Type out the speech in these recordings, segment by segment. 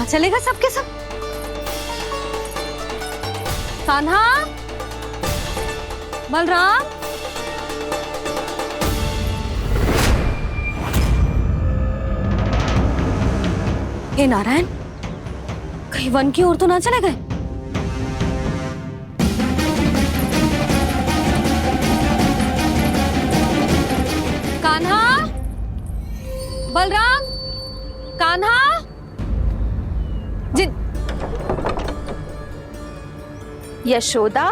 चलेगा सबके सब। कान्हा, बलराम, हे नारायण, कहीं वन की ओर तो ना चले गए? कान्हा, बलराम, कान्हा, जिन यशोदा,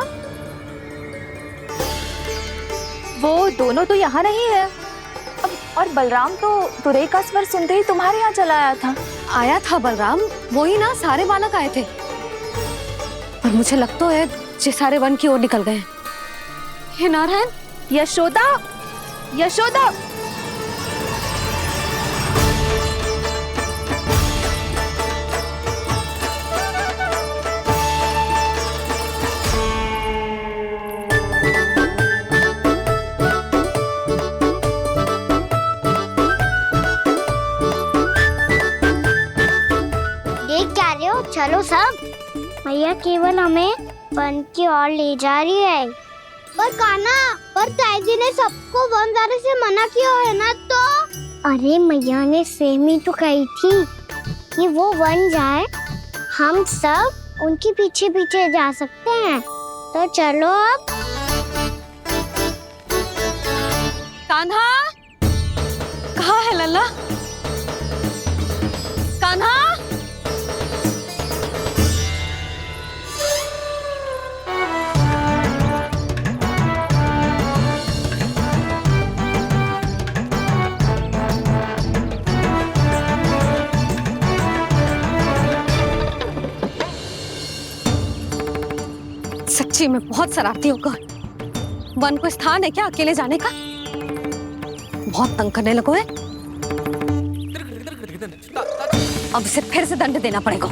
वो दोनों तो यहाँ नहीं है। अब और बलराम तो तुरई का स्वर सुनते ही तुम्हारे यहाँ चला आया था। आया था बलराम, वही ना सारे बालक आए थे। पर मुझे लगता है ये सारे वन की ओर निकल गए। हे नारायण, यशोदा, यशोदा, चलो सब, मैया केवल हमें वन की ओर ले जा रही है। पर कान्हा, पर ताईजी ने सबको वन जाने से मना किया है ना। तो अरे मैया ने सेम ही तो कही थी कि वो वन जाए, हम सब उनके पीछे पीछे जा सकते हैं। तो चलो अब। कान्हा, कहाँ है लल्ला? कान्हा, सच्ची में बहुत शरारती होकर। वन को स्थान है क्या अकेले जाने का? बहुत तंग करने लगो है। अब इसे फिर से दंड देना पड़ेगा।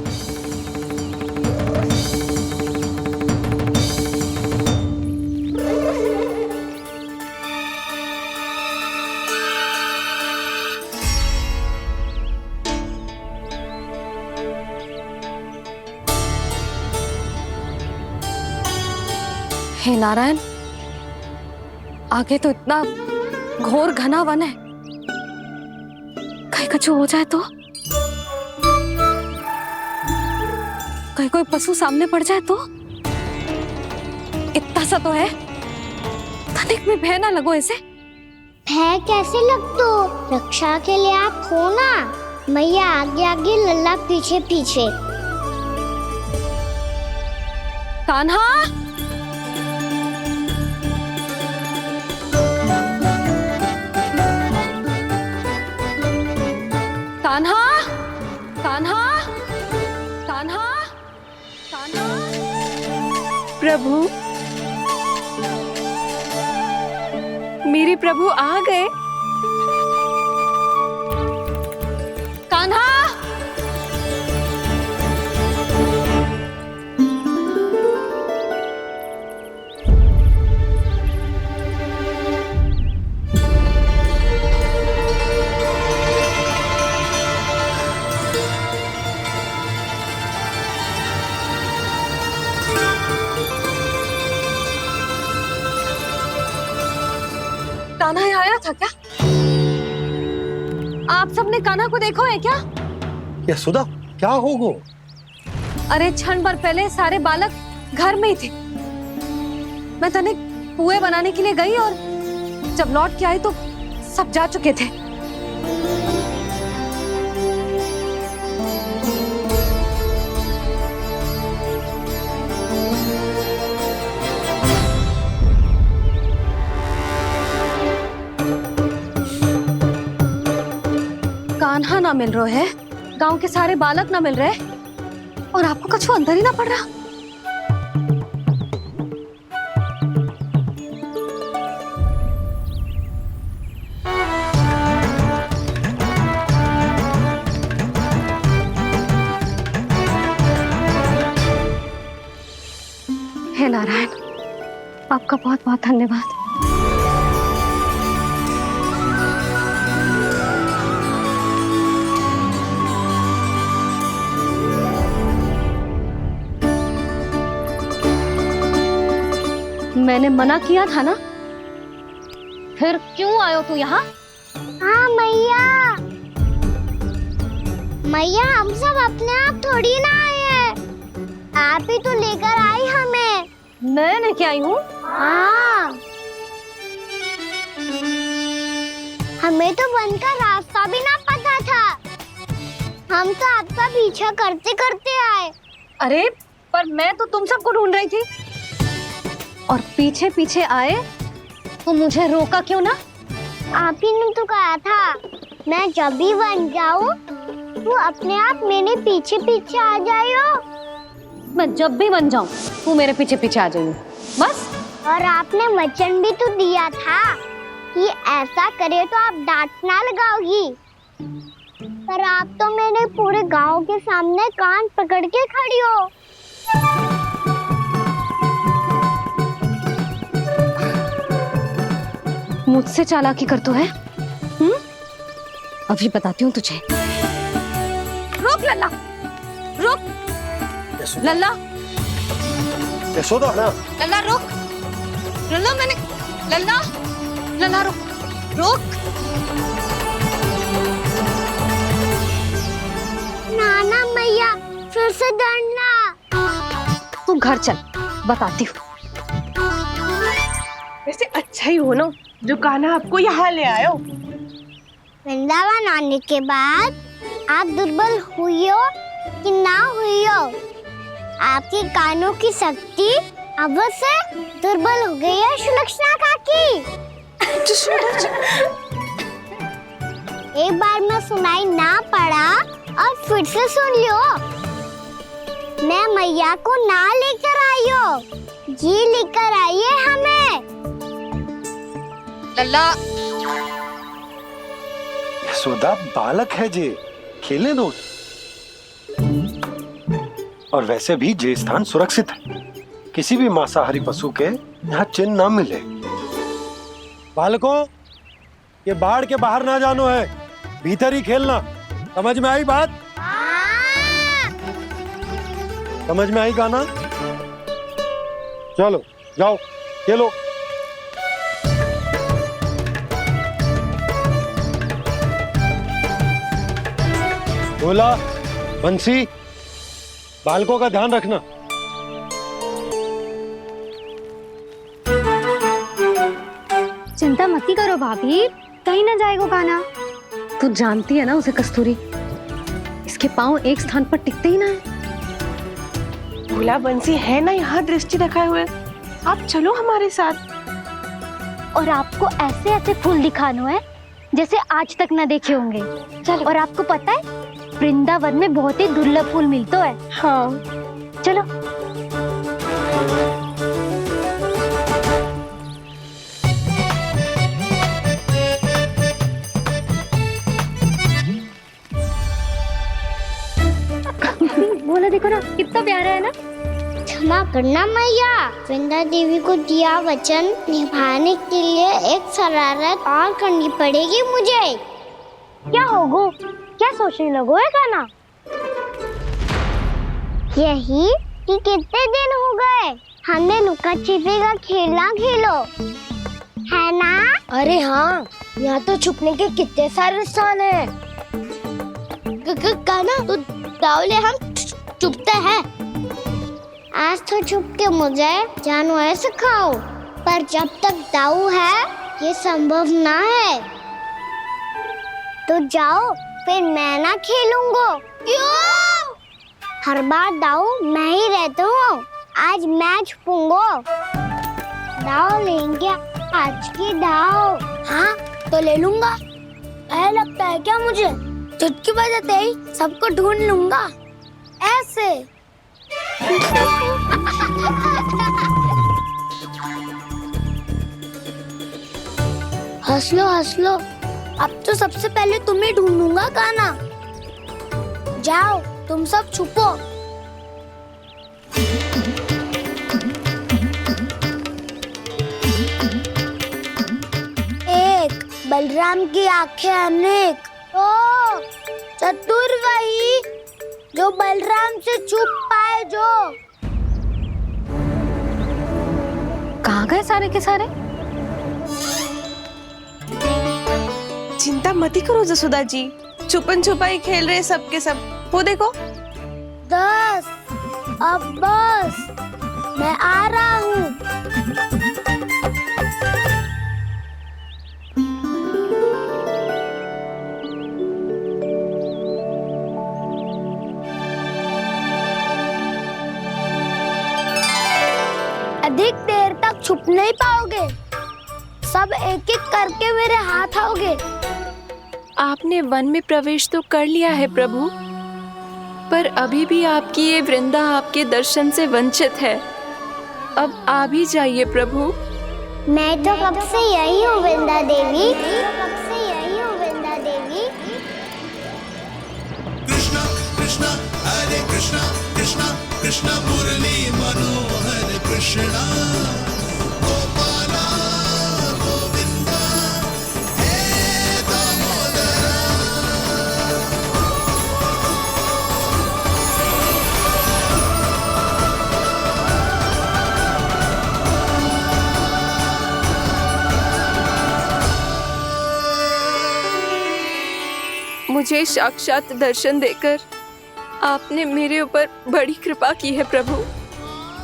हे नारायण, आगे तो इतना घोर घना वन है, कहीं कुछ हो जाए तो? कहीं कोई पशु सामने पड़ जाए तो? इतना सा तो है, तनिक में भय ना लगो इसे। भय कैसे लग तो? रक्षा के लिए आप हो ना। मैया आगे आगे, लल्ला पीछे पीछे। कान्हा, कान्हा, कान्हा, कान्हा, कान्हा। प्रभु, मेरे प्रभु आ गए। कान्हा, कान्हा यहाँ आया था क्या? आप सबने कान्हा को देखो है क्या? यशोदा, क्या होगा? अरे क्षण भर पहले सारे बालक घर में ही थे। मैं तनिक पुए बनाने के लिए गई और जब लौट के आई तो सब जा चुके थे। कान्हा ना मिल रहे है, गांव के सारे बालक ना मिल रहे, और आपको कछु अंदर ही ना पड़ रहा। हे नारायण, आपका बहुत बहुत धन्यवाद। मैंने मना किया था ना, फिर क्यों आयो तू यहाँ? हाँ मैया, मैया हम सब अपने आप थोड़ी ना आए हैं, आप ही तो लेकर आई हमें। मैं लेके आई हूँ? हाँ, हमें तो वन का रास्ता भी ना पता था, हम तो आपका पीछा करते करते आए। अरे पर मैं तो तुम सबको ढूंढ रही थी, और पीछे पीछे आए तो मुझे रोका क्यों ना? आप ही ने तो कहा था मैं जब भी बन जाऊं तू अपने आप मेरे पीछे पीछे आ जाइयो। मैं जब भी बन जाऊं तू मेरे पीछे पीछे आ जाइयो, बस। और आपने वचन भी तो दिया था कि ऐसा करे तो आप डांट ना लगाओगी, पर आप तो मेरे पूरे गांव के सामने कान पकड़ के खड़ी हो। मुझसे चालाकी कर तो है? अभी बताती हूँ तुझे। रुक लल्ला, रुक लल्ला, यशोदा ना, लल्ला रुक, लल्ला मैंने, लल्ला, लल्ला रुक, रुक। नाना मैया फिर से डरना। तू घर चल, बताती हूँ। वैसे अच्छा ही हो ना जो कान्हा आपको यहाँ ले आयो। वृंदावन आने के बाद आप दुर्बल हुई हो कि ना हुई हो, आपके कानों की शक्ति अब से दुर्बल हो गई है सुलक्षणा काकी। एक बार में सुनाई ना पड़ा और फिर से सुन लियो। मैं मैया को ना लेकर आई हो, जी लेकर आई है हमें। लल्ला, यशोदा बालक है जे, खेले दो। और वैसे भी जे स्थान सुरक्षित है, किसी भी मांसाहारी पशु के यहाँ चिन्ह ना मिले। बालकों, ये बाढ़ के बाहर ना जानो है, भीतर ही खेलना। समझ में आई बात? समझ में आई गाना? चलो जाओ खेलो। बोला बंसी, बालकों का ध्यान रखना। चिंता मत करो भाभी, कहीं ना जाएगा कान्हा। तू जानती है ना उसे कस्तूरी, इसके पांव एक स्थान पर टिकते ही ना है। भोला बंसी है ना यहाँ दृष्टि रखाए हुए, आप चलो हमारे साथ। और आपको ऐसे ऐसे फूल दिखानो है जैसे आज तक न देखे होंगे। चलो। और आपको पता है वृंदावन में बहुत ही दुर्लभ फूल मिलते हैं। हाँ चलो। बोला देखो ना कितना प्यारा है ना। क्षमा करना मैया, वृंदा देवी को दिया वचन निभाने के लिए एक शरारत और करनी पड़ेगी मुझे। क्या होगो? क्या सोचने लगो है कान्हा? यही कि कितने दिन हो गए हमने लुका छिपी का खेलना खेलो, है ना? अरे हाँ, यहाँ तो छुपने के कितने सारे स्थान है। कान्हा तो दावले हम छुपते हैं। आज तो छुप के मुझे जानवर सिखाओ, पर जब तक दाऊ है ये संभव ना है। तो जाओ, फिर मैं ना खेलूंगा। क्यों? हर बार दाऊ मैं ही रहता हूँ, आज मैं छुपूंगा। दाऊ लेंगे आज की दाऊ। हाँ तो ले लूंगा। ऐसा लगता है क्या मुझे? चुटकी बजाते ही सबको ढूंढ लूंगा ऐसे। हंस लो, अब तो सबसे पहले तुम्हें ढूंढूंगा कान्हा। जाओ तुम सब छुपो। एक बलराम की आंखें अनेक। ओ चतुर वही जो बलराम से छुप पाए। जो कहाँ गए सारे के सारे? चिंता मत ही करो जसोदा जी, छुपन छुपाई खेल रहे सब के सब। वो देखो। 10 अब बस, मैं आ रहा हूँ। अधिक देर तक छुप नहीं पाओगे, सब एक एक करके मेरे हाथ आओगे। आपने वन में प्रवेश तो कर लिया है प्रभु, पर अभी भी आपकी ये वृंदा आपके दर्शन से वंचित है। अब आ भी जाइए प्रभु। मैं तो कब से यही हूँ वृंदा देवी, कब से यही हूँ वृंदा देवी। कृष्णा कृष्णा हरे कृष्णा कृष्णा कृष्णा मुरली मनोहर कृष्णा गोपाला गोविंदा हे दामोदरा। मुझे साक्षात दर्शन देकर आपने मेरे ऊपर बड़ी कृपा की है प्रभु।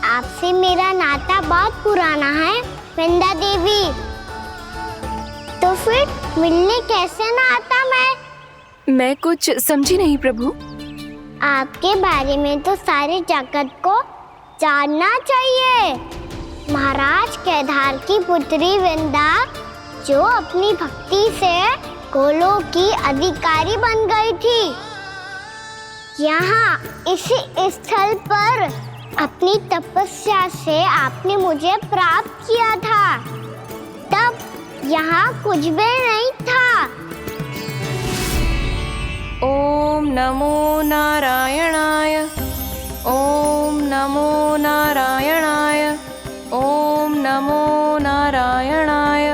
आपसे मेरा नाता बहुत पुराना है वृंदा देवी, तो फिर मिलने कैसे ना आता मैं कुछ समझी नहीं प्रभु। आपके बारे में तो सारे जगत को जानना चाहिए। महाराज केदार की पुत्री वृंदा, जो अपनी भक्ति से गोलों की अधिकारी बन गई थी, यहाँ इसी स्थल पर अपनी तपस्या से आपने मुझे प्राप्त किया था। तब यहाँ कुछ भी नहीं था। ओम नमो नारायणाय, ओम नमो नारायणाय, ओम नमो नारायणाय,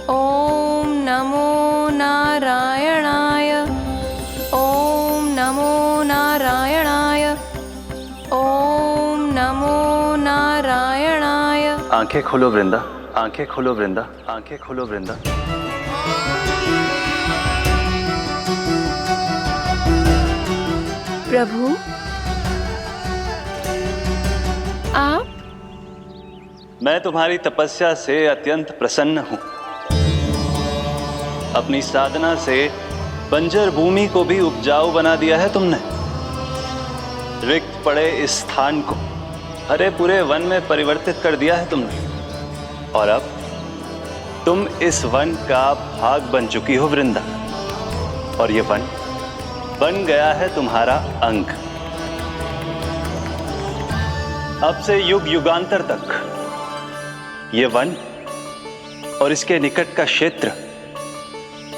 ओम नमो नारायणाय, ओम नमो नारायणाय, ओम नमो नारायणाय। आंखें खोलो वृंदा, आंखें खोलो वृंदा, आंखें खोलो वृंदा। प्रभु आप? मैं तुम्हारी तपस्या से अत्यंत प्रसन्न हूं। अपनी साधना से बंजर भूमि को भी उपजाऊ बना दिया है तुमने। रिक्त पड़े इस स्थान को हरे पूरे वन में परिवर्तित कर दिया है तुमने, और अब तुम इस वन का भाग बन चुकी हो वृंदा, और ये वन बन गया है तुम्हारा अंग। अब से युग युगांतर तक ये वन और इसके निकट का क्षेत्र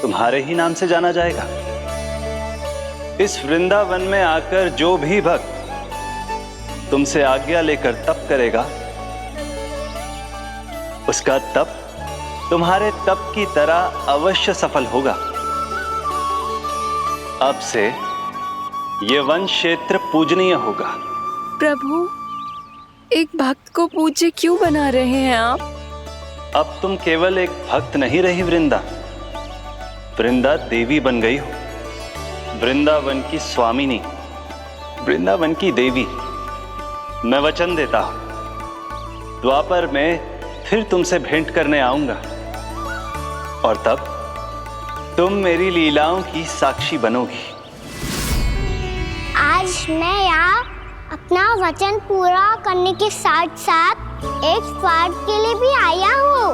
तुम्हारे ही नाम से जाना जाएगा। इस वृंदावन में आकर जो भी भक्त तुमसे आज्ञा लेकर तप करेगा, उसका तप तुम्हारे तप की तरह अवश्य सफल होगा। अब से ये वन क्षेत्र पूजनीय होगा। प्रभु, एक भक्त को पूज्य क्यों बना रहे हैं आप? अब तुम केवल एक भक्त नहीं रही वृंदा, वृंदा देवी बन गई हो। वृंदावन की स्वामिनी, वृंदावन की देवी। मैं वचन देता हूं, द्वापर में फिर तुमसे भेंट करने आऊंगा, और तब तुम मेरी लीलाओं की साक्षी बनोगी। आज मैं यहाँ अपना वचन पूरा करने के साथ साथ एक स्वार्थ के लिए भी आया हूँ।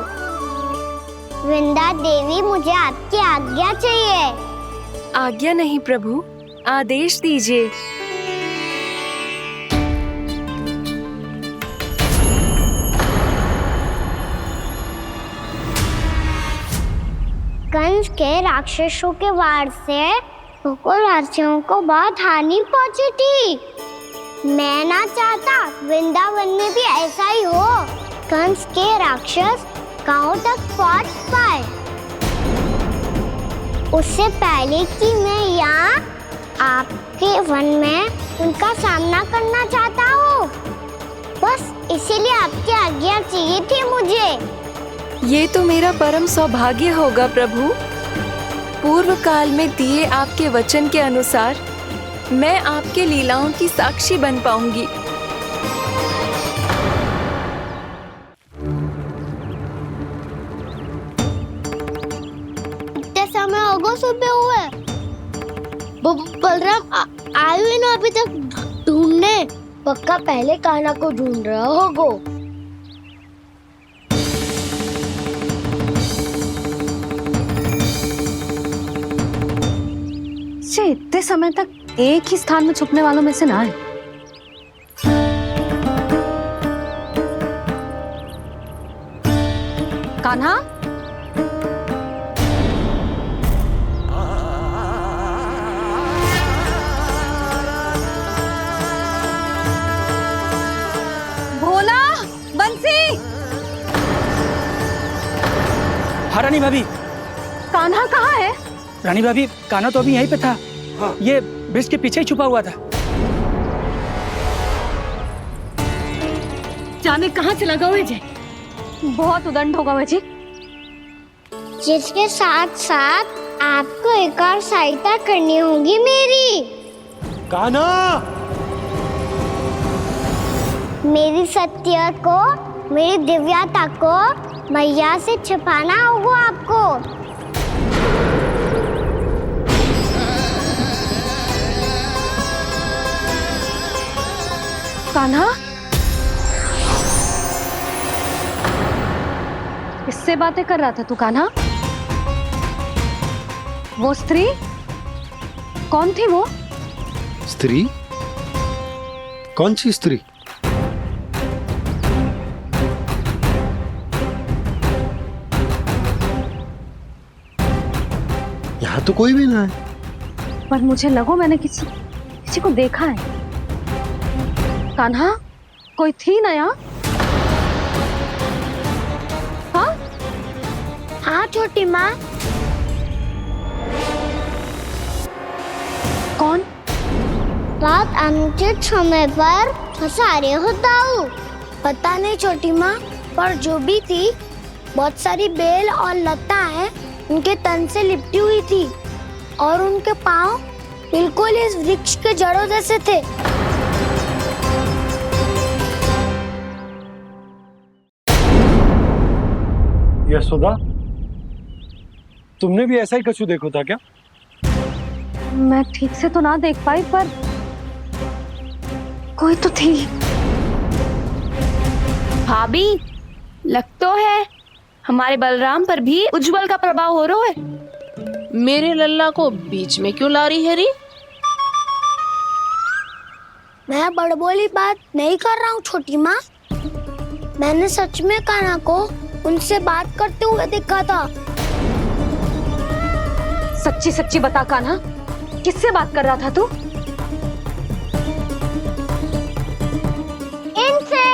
वृंदा देवी, मुझे आपकी आज्ञा चाहिए। आज्ञा नहीं प्रभु, आदेश दीजिए। कंस के राक्षसों के वार से गोकुलवासियों को बहुत हानि पहुंची थी। मैं ना चाहता वृंदावन में भी ऐसा ही हो। कंस के राक्षस गांव तक पहुंच पाए, उससे पहले कि मैं यहाँ आपके वन में उनका सामना करना चाहता हूँ। बस इसीलिए आपकी आज्ञा चाहिए थी मुझे। ये तो मेरा परम सौभाग्य होगा प्रभु। पूर्व काल में दिए आपके वचन के अनुसार मैं आपके लीलाओं की साक्षी बन पाऊंगी। इतने समय होगा सुबह हुए। बलराम आयु ही ना अभी तक ढूंढने। पक्का पहले कान्हा को ढूंढ रहा होगा। इतने समय तक एक ही स्थान में छुपने वालों में से ना है। कान्हा, भोला, बंसी। हाँ रानी भाभी। कान्हा कहाँ है? रानी भाभी, कान्हा तो अभी यहीं पे था। हाँ। ये ब्रिज के पीछे ही छुपा हुआ था। जाने कहाँ चला गया वह? बहुत उदंड होगा वह जी। जिसके साथ साथ आपको एक और सहायता करनी होगी मेरी। कान्हा, मेरी सत्य को, मेरी दिव्यता को मैया से छिपाना होगा आपको। कान्हा, किससे बातें कर रहा था तू कान्हा? वो स्त्री कौन थी? वो स्त्री? कौन सी स्त्री? यहाँ तो कोई भी ना है। पर मुझे लगो मैंने किसी को देखा है। कान्हा, कोई थी ना यहाँ? हाँ? हाँ छोटी माँ। कौन? रात अनुचित समय पर फंसारे होता हूँ। पता नहीं छोटी माँ, पर जो भी थी बहुत सारी बेल और लता है उनके तन से लिपटी हुई थी और उनके पाँव बिल्कुल इस वृक्ष के जड़ों जैसे थे। यशोदा, तुमने भी ऐसा ही कछु देखो था क्या? मैं ठीक से तो ना देख पाई, पर कोई तो थी। भाभी, लग तो है हमारे बलराम पर भी उज्जवल का प्रभाव हो रहा है। मेरे लल्ला को बीच में क्यों ला रही है री? मैं बड़बोली बात नहीं कर रहा हूँ छोटी माँ। मैंने सच में कान्हा को उनसे बात करते हुए देखा था। सच्ची सच्ची बता कान्हा, किससे बात कर रहा था तू? इनसे।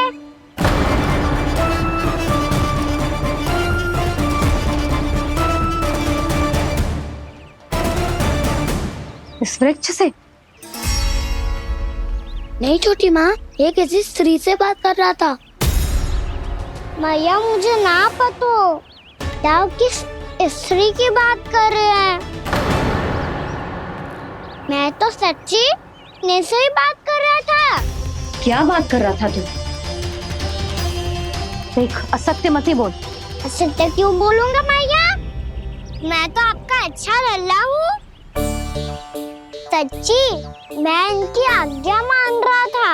इस वृक्ष से? नहीं छोटी माँ, ये किसी स्त्री से बात कर रहा था। मैया मुझे ना पता क्या किस स्त्री की बात कर रहे हैं। मैं तो सच्ची ने से ही बात कर रहा था। क्या बात कर रहा था तू? देख, असत्य मत ही बोल। असत्य क्यों बोलूंगा मैया? मैं तो आपका अच्छा लल्ला हूँ। सच्ची मैं इनकी आज्ञा मान रहा था।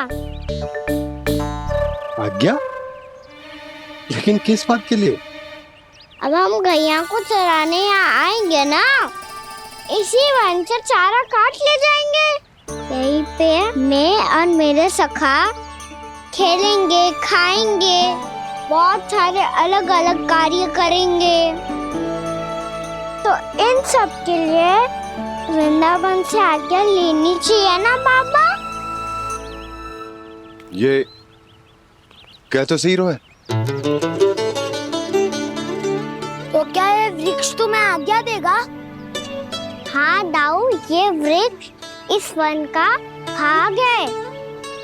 आज्ञा? लेकिन किस बात के लिए? अब हम गैया को चराने यहाँ आएंगे ना, इसी वन से चारा काट ले जाएंगे। यहीं पे मैं और मेरे सखा खेलेंगे, खाएंगे, बहुत सारे अलग अलग कार्य करेंगे। तो इन सब के लिए वृंदावन से आज्ञा लेनी चाहिए ना बाबा? ये क्या तो सही रो है। तो क्या ये वृक्ष तुम्हें आज्ञा देगा? हाँ दाऊ, ये वृक्ष इस वन का भाग है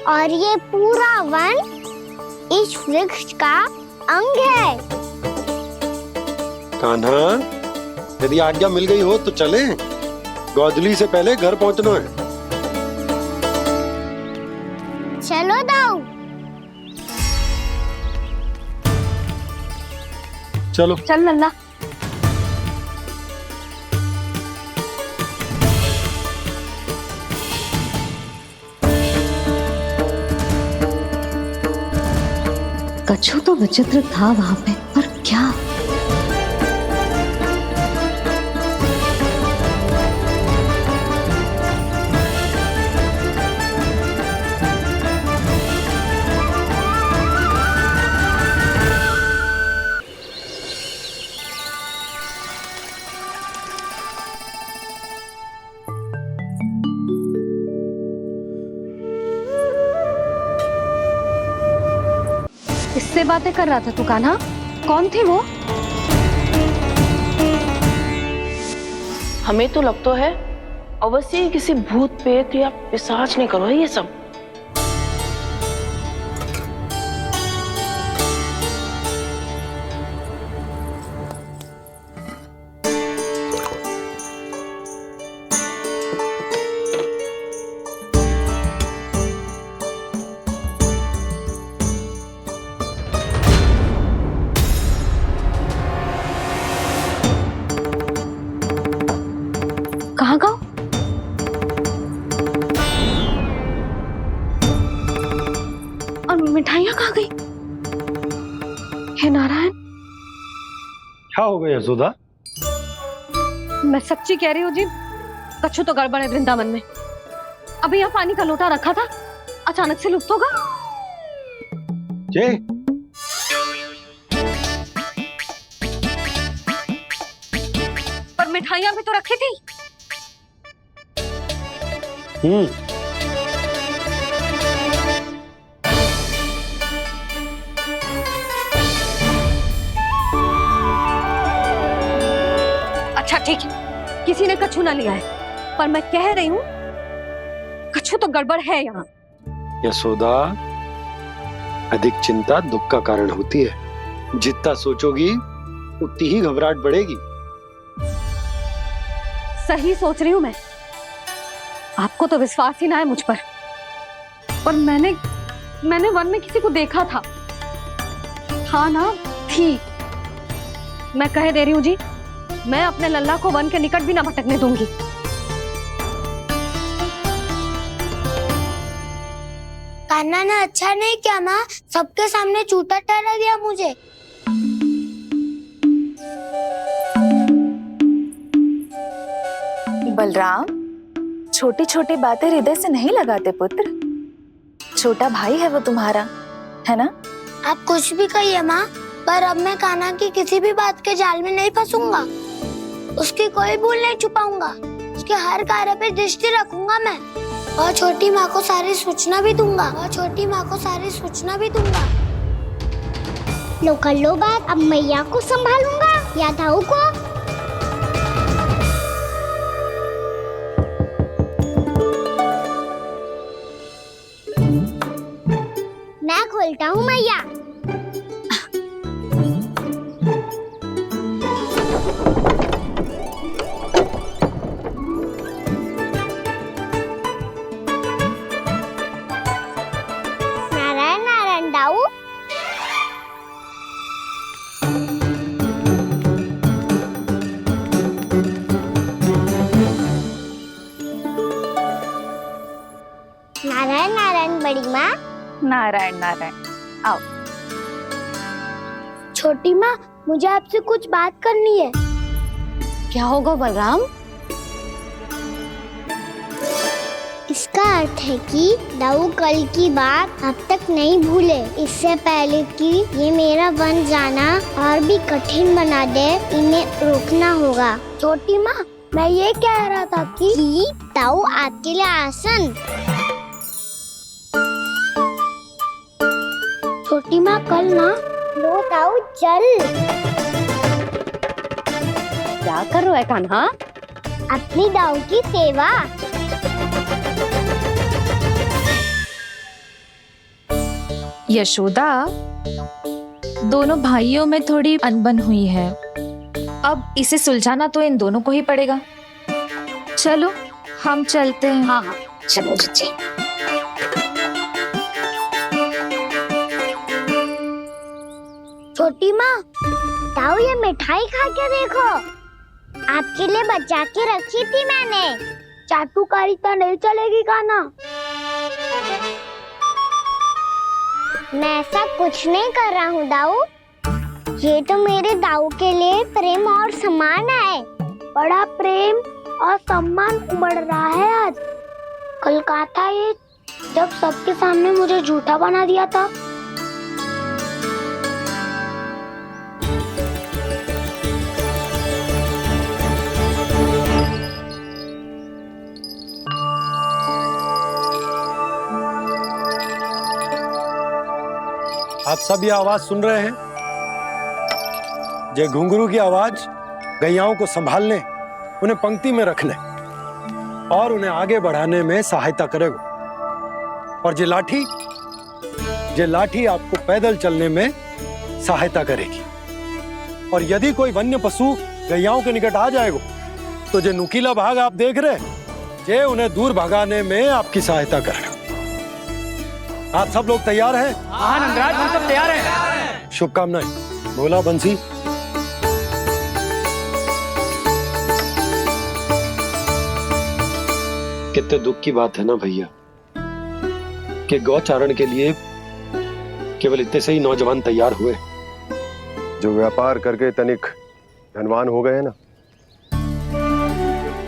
और ये पूरा वन इस वृक्ष का अंग है। कान्हा, यदि आज्ञा मिल गई हो तो चले। गोधूली से पहले घर पहुंचना है। चलो दाऊ। चलो चल लल्ला। कछु तो विचित्र था वहां पे, पर क्या? किससे बातें कर रहा था तू कान्हा? कौन थे वो? हमें तो लगता है अवश्य ही किसी भूत प्रेत या पिशाच ने करो है ये सब। कहाँ गो? और मिठाइयाँ कहाँ गई? हे नारायण, क्या हो गया यशोदा? मैं सच्ची कह रही हूँ जी, कछु तो गड़बड़ है वृंदावन में। अभी यहाँ पानी का लोटा रखा था, अचानक से लुप्त होगा। जय, पर मिठाइयाँ भी तो रखी थी। अच्छा ठीक है, किसी ने कछु ना लिया है, पर मैं कह रही हूँ कछु तो गड़बड़ है यहाँ। यशोदा, अधिक चिंता दुख का कारण होती है। जितना सोचोगी उतनी ही घबराहट बढ़ेगी। सही सोच रही हूँ मैं। आपको तो विश्वास ही ना है मुझ पर। और मैंने वन में किसी को देखा था। हाँ ना, थी। मैं कह दे रही हूँ जी, मैं अपने लल्ला को वन के निकट भी ना भटकने दूंगी। कान्हा ने अच्छा नहीं किया माँ, सबके सामने चूता ठहरा दिया मुझे। बलराम, छोटी छोटी बातें हृदय से नहीं लगाते पुत्र। छोटा भाई है वो तुम्हारा, है ना? आप कुछ भी कहिए माँ, पर अब मैं कान्हा की किसी भी बात के जाल में नहीं फंसूंगा। उसकी कोई भूल नहीं छुपाऊंगा। उसके हर कार्य पे दृष्टि रखूंगा मैं। और छोटी माँ को सारी सूचना भी दूंगा। लो कर लो बात, अब मैया को संभालूंगा या दाऊ को। मैं खोलता हूँ मैया। नारायण नारायण दाऊ। नारायण नारायण बड़ी माँ। नारायण नारायण, आओ। छोटी माँ, मुझे आपसे कुछ बात करनी है। क्या होगा बलराम? इसका अर्थ है कि दाऊ कल की बात अब तक नहीं भूले। इससे पहले कि ये मेरा वन जाना और भी कठिन बना दे, इन्हें रोकना होगा। छोटी माँ, मैं ये कह रहा था कि दाऊ आपके लिए आसन। छोटी माँ, कल ना लो दाऊ चल। क्या कर रहा है कान्हा? अपनी दाऊ की सेवा। यशोदा, दोनों भाइयों में थोड़ी अनबन हुई है। अब इसे सुलझाना तो इन दोनों को ही पड़ेगा। चलो हम चलते हैं। हाँ हाँ चलो जी। छोटी माँ, ताऊ ये मिठाई खा के देखो, आपके लिए बचा के रखी थी मैंने। चाटुकारिता नहीं चलेगी काना। मैं ऐसा कुछ नहीं कर रहा हूँ दाऊ, ये तो मेरे दाऊ के लिए प्रेम और सम्मान है। बड़ा प्रेम और सम्मान उमड़ रहा है आज। कल कहा था ये, जब सबके सामने मुझे झूठा बना दिया था। आप सब ये आवाज सुन रहे हैं? ये घुंघरू की आवाज गैयाओं को संभालने, उन्हें पंक्ति में रखने और उन्हें आगे बढ़ाने में सहायता करेगा। और ये लाठी आपको पैदल चलने में सहायता करेगी। और यदि कोई वन्य पशु गैयाओं के निकट आ जाएगा तो ये नुकीला भाग आप देख रहे हैं, ये उन्हें दूर भगाने में आपकी सहायता करेगा। आप सब लोग तैयार हैं? हाँ नंदराज, हम सब तैयार हैं। शुभकामनाएं। बोला बंसी। कितने दुख की बात है ना भैया कि गौचारण के लिए केवल इतने से ही नौजवान तैयार हुए जो व्यापार करके तनिक धनवान हो गए हैं ना,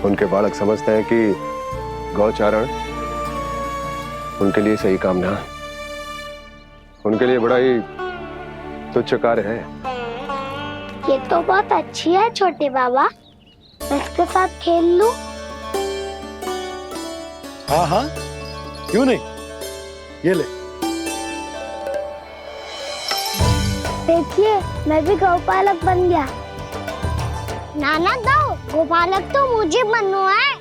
उनके बालक समझते हैं कि गौचारण उनके लिए सही काम ना है, उनके लिए बड़ा ही तुच्छ कार्य है। ये तो बहुत अच्छी है छोटे बाबा, मैं इसके साथ खेल लूं? हाँ हाँ, क्यों नहीं, ये ले। देखिए मैं भी गौपालक बन गया। नाना दो, गौपालक तो मुझे बनना है।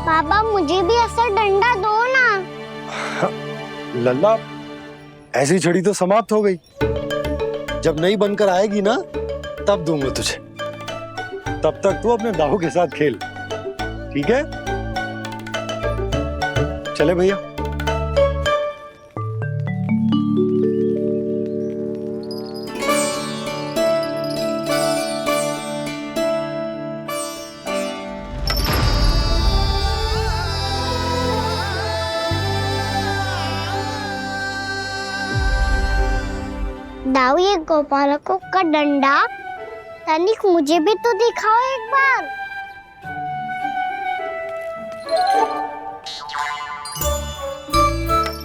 बाबा मुझे भी ऐसा डंडा दो ना। लल्ला, ऐसी छड़ी तो समाप्त हो गई, जब नई बनकर आएगी ना तब दूंगा तुझे। तब तक तू अपने दाऊ के साथ खेल, ठीक है? चले भैया। दाऊ, ये गोपालकों का डंडा तनिक मुझे भी तो दिखाओ एक बार।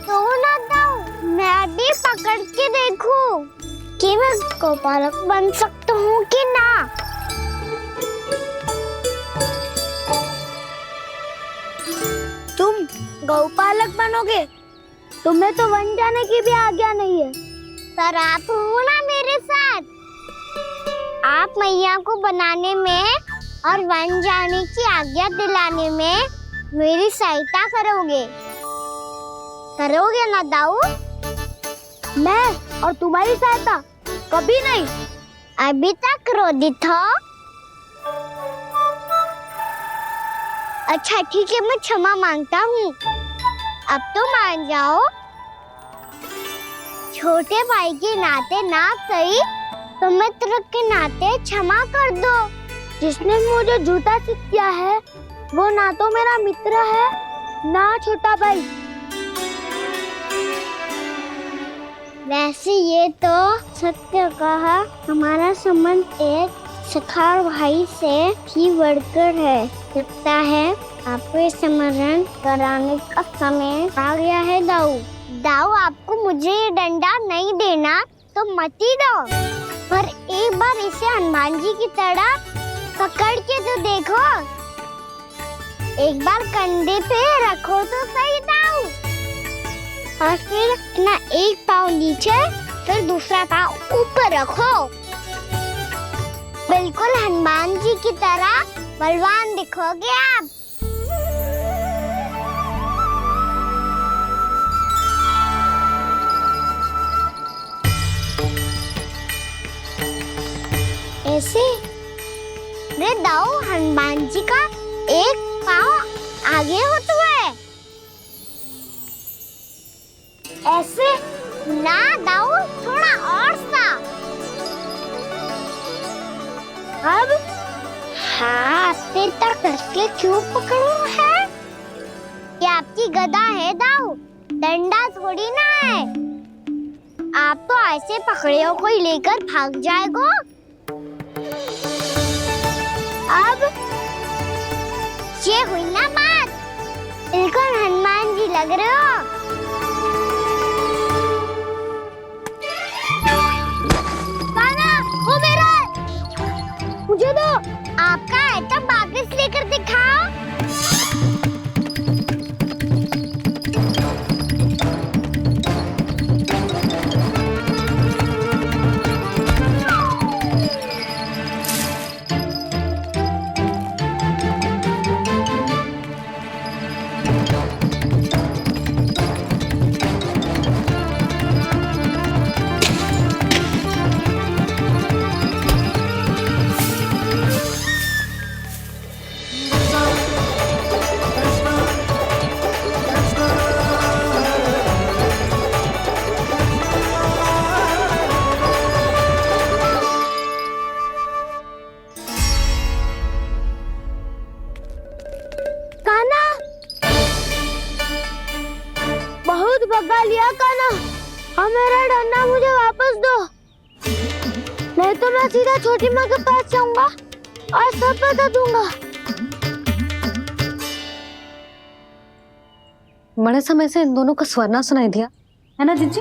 तो ना दाऊ, मैं भी पकड़ के देखूं कि मैं गोपालक बन सकता हूँ कि ना। तुम गौपालक बनोगे? तुम्हें तो वन जाने की भी आज्ञा नहीं है। सर आप हो ना मेरे साथ, आप मैया को बनाने में और वन जाने की आज्ञा दिलाने में मेरी सहायता करोगे ना दाऊ? मैं और तुम्हारी सहायता कभी नहीं। अभी तक क्रोधित हो? अच्छा ठीक है, मैं क्षमा मांगता हूँ, अब तो मान जाओ। छोटे भाई के नाते ना सही तो मित्र के नाते क्षमा कर दो। जिसने मुझे झूठा सिद्ध किया है वो ना तो मेरा मित्र है ना छोटा भाई। वैसे ये तो सत्य कहा, हमारा संबंध एक सखार भाई से भी बढ़कर है। लगता है आपको स्मरण कराने का समय आ गया है दाऊ। दाऊ, आपको मुझे ये डंडा नहीं देना तो मत ही दो, पर एक बार इसे हनुमान जी की तरह पकड़ के तो देखो। एक बार कंधे पे रखो तो सही दाऊ, और फिर अपना एक पाँव नीचे फिर दूसरा पाँव ऊपर रखो। बिल्कुल हनुमान जी की तरह बलवान दिखोगे आप। ऐसे? रे दाऊ, हनुमान जी का एक पाँव आगे होता है। ऐसे ना दाऊ, थोड़ा और सा। अब हाथ पे तक कसके क्यों पकड़ो है? ये आपकी गदा है दाऊ, डंडा थोड़ी ना है। आप तो ऐसे पकड़े हो कोई लेकर भाग जाएगा। अब ये हुई ना बात, बिल्कुल हनुमान जी लग रहे हो। कान्हा, वो मेरा, मुझे दो। आपका आइटम वापस लेकर दिखाओ। बहुत भगा लिया कान्हा, हाँ मेरा डंडा मुझे वापस दो, नहीं तो मैं सीधा छोटी माँ के पास जाऊंगा और सब बता दूंगा। बड़े समय से इन दोनों का स्वर ना सुनाई दिया है ना जीजी?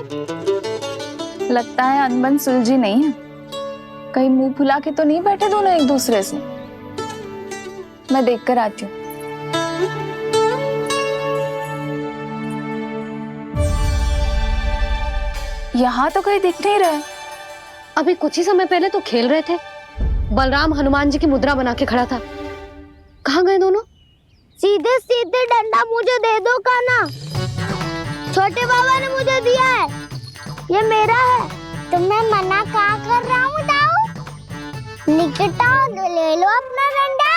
लगता है अनबन सुलझी नहीं है। कहीं मुंह फुला के तो नहीं बैठे दोनों एक दूसरे से। मैं देख कर आती हूँ। यहाँ तो कहीं दिख नहीं रहा। अभी कुछ ही समय पहले तो खेल रहे थे। बलराम हनुमान जी की मुद्रा बना के खड़ा था। कहाँ गए दोनों? सीधे सीधे डंडा मुझे दे दो कान्हा, छोटे बाबा ने मुझे दिया है, ये मेरा है। तो मैं मना कहाँ कर रहा हूँ दाऊ? निकट आओ, ले लो अपना डंडा।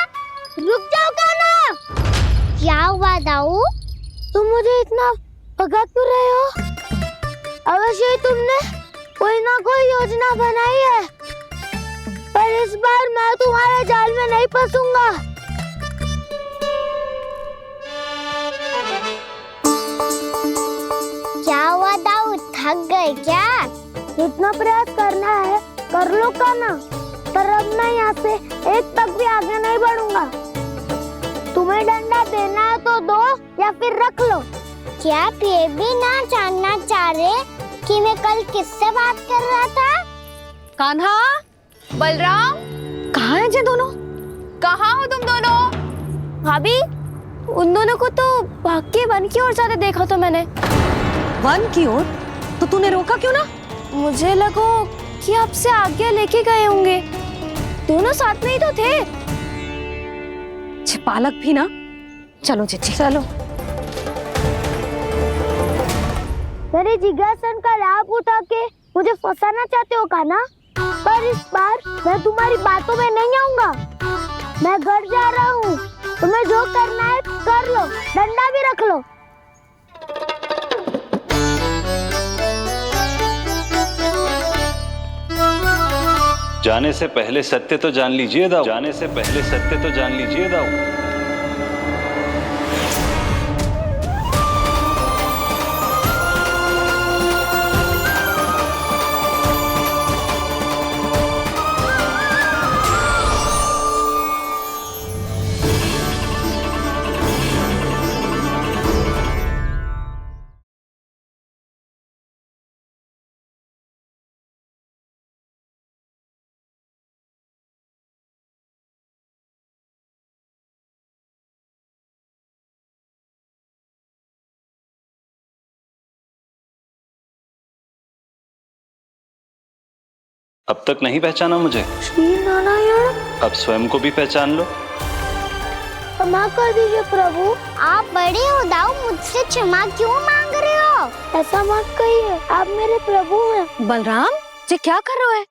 रुक जाओ कान्हा। क्या हुआ दाऊ, तुम मुझे इतना भगा क्यों रहे हो? अवश्य ही तुमने कोई ना कोई योजना बनाई है, पर इस बार मैं तुम्हारे जाल में नहीं फंसूंगा। क्या हुआ दाऊ, थक गए क्या? जितना प्रयास करना है कर लो कान्हा, पर अब मैं यहाँ से एक तक भी आगे नहीं बढ़ूंगा। तुम्हें डंडा देना है तो दो या फिर रख लो। क्या आप ये भी ना जानना चाह रहे कि मैं कल किससे बात कर रहा था? कान्हा, बलराम, कहाँ हैं ये दोनों? कहाँ हो तुम दोनों? भाभी, उन दोनों को तो भाग के वन की ओर जाते देखा तो मैंने। वन की ओर? तो तूने रोका क्यों ना? मुझे लगा कि आपसे आगे लेके गए होंगे, दोनों साथ में ही तो थे। छिपालक भी ना। चलो जीजी चलो। मेरे जिज्ञासन का लाभ उठा के मुझे फंसाना चाहते हो कान्हा, पर इस बार मैं तुम्हारी बातों में नहीं आऊंगा। मैं घर जा रहा हूँ, तुम्हें जो करना है कर लो, डंडा भी रख लो। जाने से पहले सत्य तो जान लीजिए दाऊ। जाने से पहले सत्य तो जान लीजिए दाऊ। अब तक नहीं पहचाना मुझे? श्री नारायण। अब स्वयं को भी पहचान लो। क्षमा कर दीजिए प्रभु। आप बड़े हो दाऊ, मुझसे क्षमा क्यों मांग रहे हो? ऐसा मत कहिए, आप मेरे प्रभु हैं। बलराम, ये क्या कर रहे हो?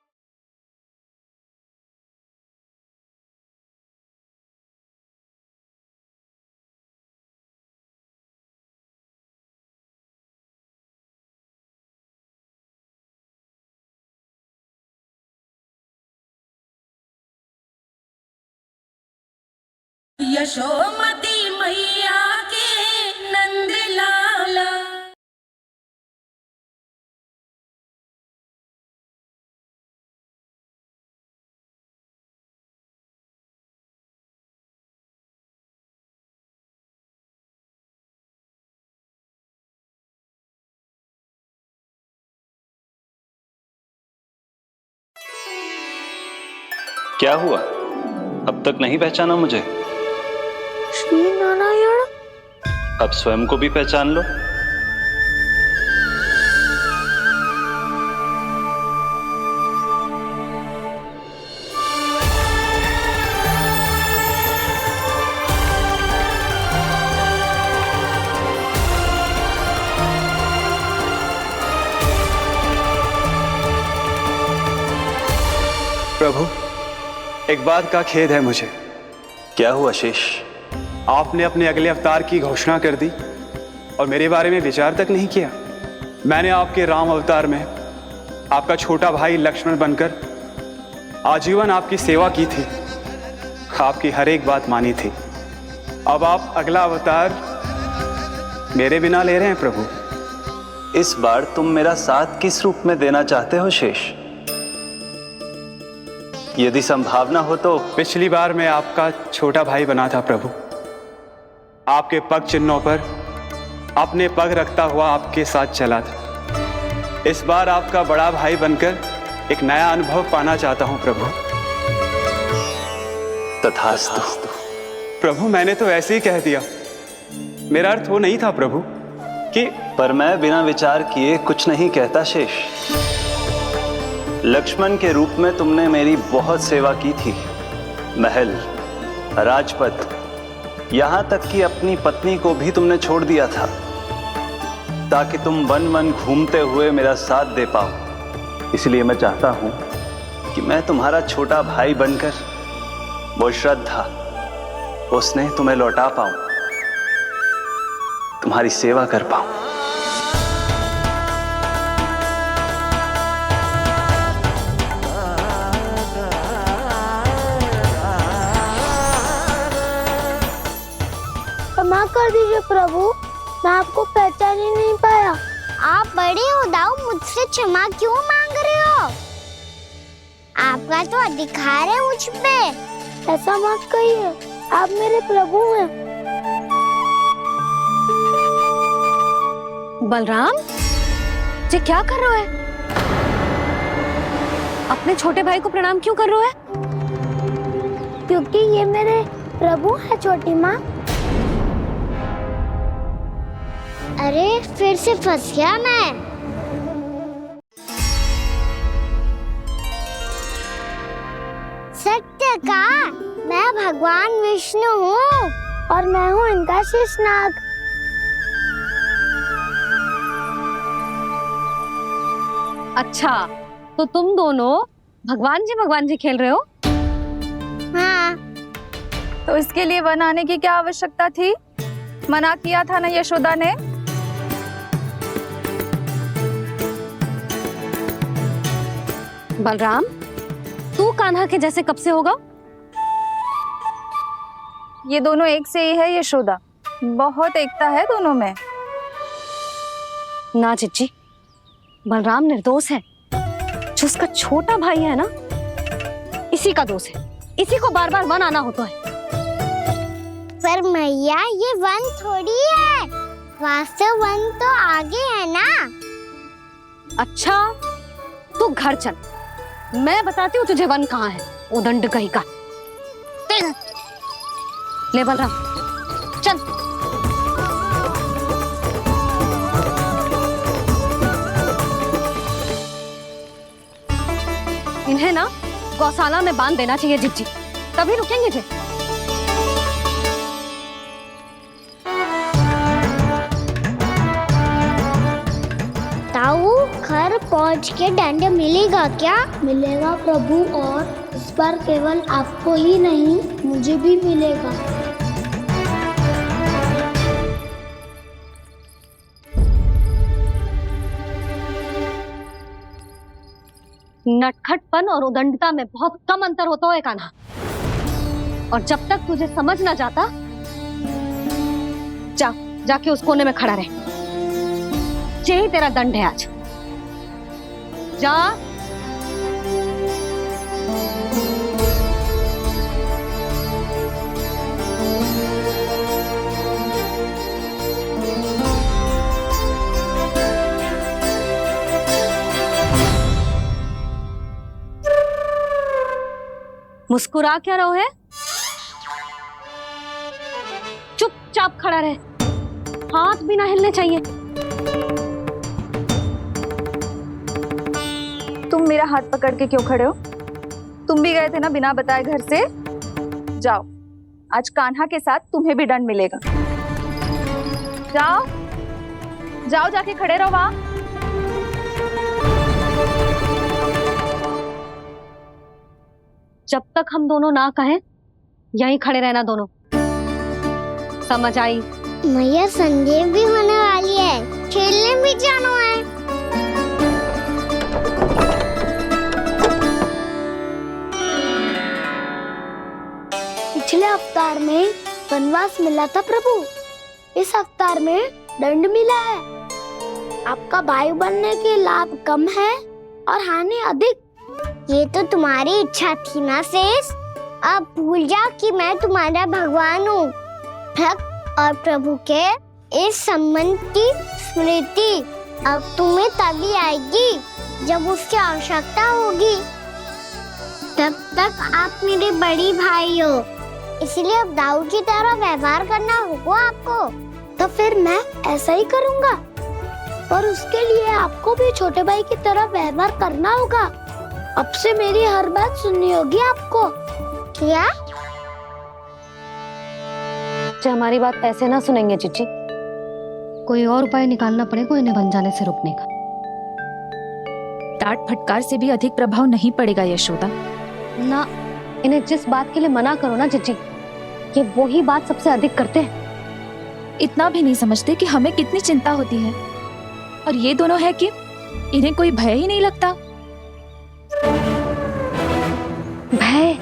यशोमती मैया के नंद लाला। क्या हुआ? अब तक नहीं पहचाना मुझे? श्री नारायण। अब स्वयं को भी पहचान लो। प्रभु, एक बात का खेद है मुझे। क्या हुआ शेष? आपने अपने अगले अवतार की घोषणा कर दी और मेरे बारे में विचार तक नहीं किया। मैंने आपके राम अवतार में आपका छोटा भाई लक्ष्मण बनकर आजीवन आपकी सेवा की थी, आपकी हर एक बात मानी थी। अब आप अगला अवतार मेरे बिना ले रहे हैं प्रभु। इस बार तुम मेरा साथ किस रूप में देना चाहते हो शेष? यदि संभावना हो तो। पिछली बार मैं आपका छोटा भाई बना था प्रभु, आपके पग चिन्हों पर अपने पग रखता हुआ आपके साथ चला था। इस बार आपका बड़ा भाई बनकर एक नया अनुभव पाना चाहता हूं प्रभु। तथास्तु। प्रभु, मैंने तो ऐसे ही कह दिया, मेरा अर्थ वो नहीं था प्रभु कि। पर मैं बिना विचार किए कुछ नहीं कहता शेष। लक्ष्मण के रूप में तुमने मेरी बहुत सेवा की थी। महल, राजपथ, यहां तक कि अपनी पत्नी को भी तुमने छोड़ दिया था ताकि तुम वन वन घूमते हुए मेरा साथ दे पाओ। इसलिए मैं चाहता हूं कि मैं तुम्हारा छोटा भाई बनकर वो श्रद्धा, वो स्नेह तुम्हें लौटा पाऊं, तुम्हारी सेवा कर पाऊं। क्षमा कर दीजिए प्रभु, मैं आपको पहचान ही नहीं पाया। आप बड़े हो दाऊ, मुझसे क्षमा क्यों मांग रहे हो? आपका तो अधिकार है मुझ पे। ऐसा मत कहिए, आप मेरे प्रभु हैं। बलराम जी, क्या कर रहे हो? अपने छोटे भाई को प्रणाम क्यों कर रहे हो? क्योंकि ये मेरे प्रभु है छोटी माँ। अरे फिर से फंस गया मैं। सत्य का, मैं भगवान विष्णु हूँ और मैं हूँ इनका शेषनाग। अच्छा, तो तुम दोनों भगवान जी खेल रहे हो? हाँ। तो इसके लिए वन आने की क्या आवश्यकता थी? मना किया था ना यशोदा ने। बलराम, तू कान्हा के जैसे कब से होगा? ये दोनों एक से ही है यशोदा, बहुत एकता है दोनों में। ना चिच्ची, बलराम निर्दोष है। जो उसका छोटा भाई है ना, इसी का दोष है। इसी को बार बार वन आना होता है। पर मैया, ये वन थोड़ी है, वास्तव वन तो आगे है ना। अच्छा, तू घर चल, मैं बताती हूँ तुझे वन कहाँ है। उदंड कहीं का। ले बलराम, चल। इन्हें ना गौशाला में बांध देना चाहिए जिज्जी, तभी रुकेंगे जे। ताऊ, घर पहुंच के दंड मिलेगा क्या? मिलेगा प्रभु, और इस बार केवल आपको ही नहीं, मुझे भी मिलेगा। नटखटपन और उदंडता में बहुत कम अंतर होता है कान्हा। और जब तक तुझे समझ ना जाता, जाके उस कोने में खड़ा रहे। यही तेरा दंड है आज। जा। मुस्कुरा क्या रहो है? चुपचाप खड़ा रहे, हाथ भी ना हिलने चाहिए। तुम मेरा हाथ पकड़ के क्यों खड़े हो? तुम भी गए थे ना बिना बताए घर से। जाओ, आज कान्हा के साथ तुम्हें भी दंड मिलेगा। जाओ जाओ, जाके खड़े रहो वहां। जब तक हम दोनों ना कहें, यहीं खड़े रहना दोनों। समझ आई? मैया संध्या भी होने वाली है, खेलने भी जाना है। पिछले अवतार में वनवास मिला था प्रभु, इस अवतार में दंड मिला है। आपका भाई बनने के लाभ कम है और हानि अधिक। ये तो तुम्हारी इच्छा थी ना शेष। अब भूल जा कि मैं तुम्हारा भगवान हूँ। भक्त और प्रभु के इस संबंध की स्मृति अब तुम्हें तभी आएगी जब उसकी आवश्यकता होगी। तब तक आप मेरे बड़ी भाई हो, इसलिए अब दाऊद की तरह व्यवहार करना होगा आपको। तो फिर मैं ऐसा ही करूँगा, पर उसके लिए आपको भी छोटे भाई की तरह व्यवहार करना होगा। अब से मेरी हर बात सुननी होगी आपको। क्या? हमारी बात ऐसे ना सुनेंगे चिच्ची, कोई और उपाय निकालना पड़ेगा इन्हें बन जाने से रुकने का। डांट फटकार से भी अधिक प्रभाव नहीं पड़ेगा यशोदा। ना, इन्हें जिस बात के लिए मना करो ना चिच्ची, ये वही बात सबसे अधिक करते हैं। इतना भी नहीं समझते कि हमें कितनी चिंता होती है, और ये दोनों है कि इन्हें कोई भय ही नहीं लगता। भय?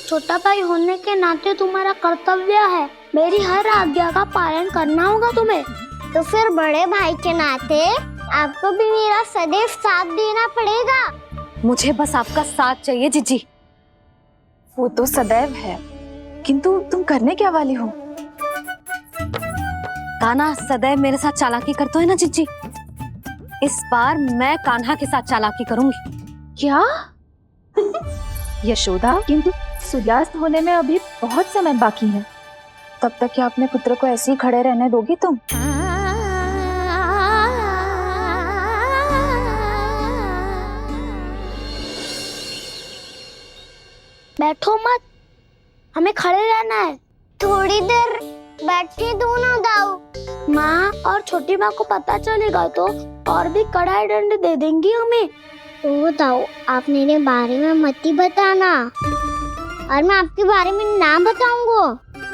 छोटा भाई होने के नाते तुम्हारा कर्तव्य है, मेरी हर आज्ञा का पालन करना होगा तुम्हें। तो फिर बड़े भाई के नाते आपको भी मेरा सदैव साथ देना पड़ेगा। मुझे बस आपका साथ चाहिए जीजी। वो तो सदैव है, किंतु तुम करने क्या वाली हो? कान्हा सदैव मेरे साथ चालाकी करता है ना जीजी, इस बार मैं कान्हा के साथ चालाकी करूंगी। क्या? यशोदा, किंतु सूर्यास्त होने में अभी बहुत समय बाकी है। तब तक क्या अपने पुत्र को ऐसे ही खड़े रहने दोगी तुम? बैठो मत, हमें खड़े रहना है। थोड़ी देर बैठे दो ना दाऊ। माँ और छोटी माँ को पता चलेगा तो और भी कड़ा दंड दे देंगी हमें। तो दाऊ, आप मेरे बारे में मत ही बताना, और मैं आपके बारे में ना बताऊंगा।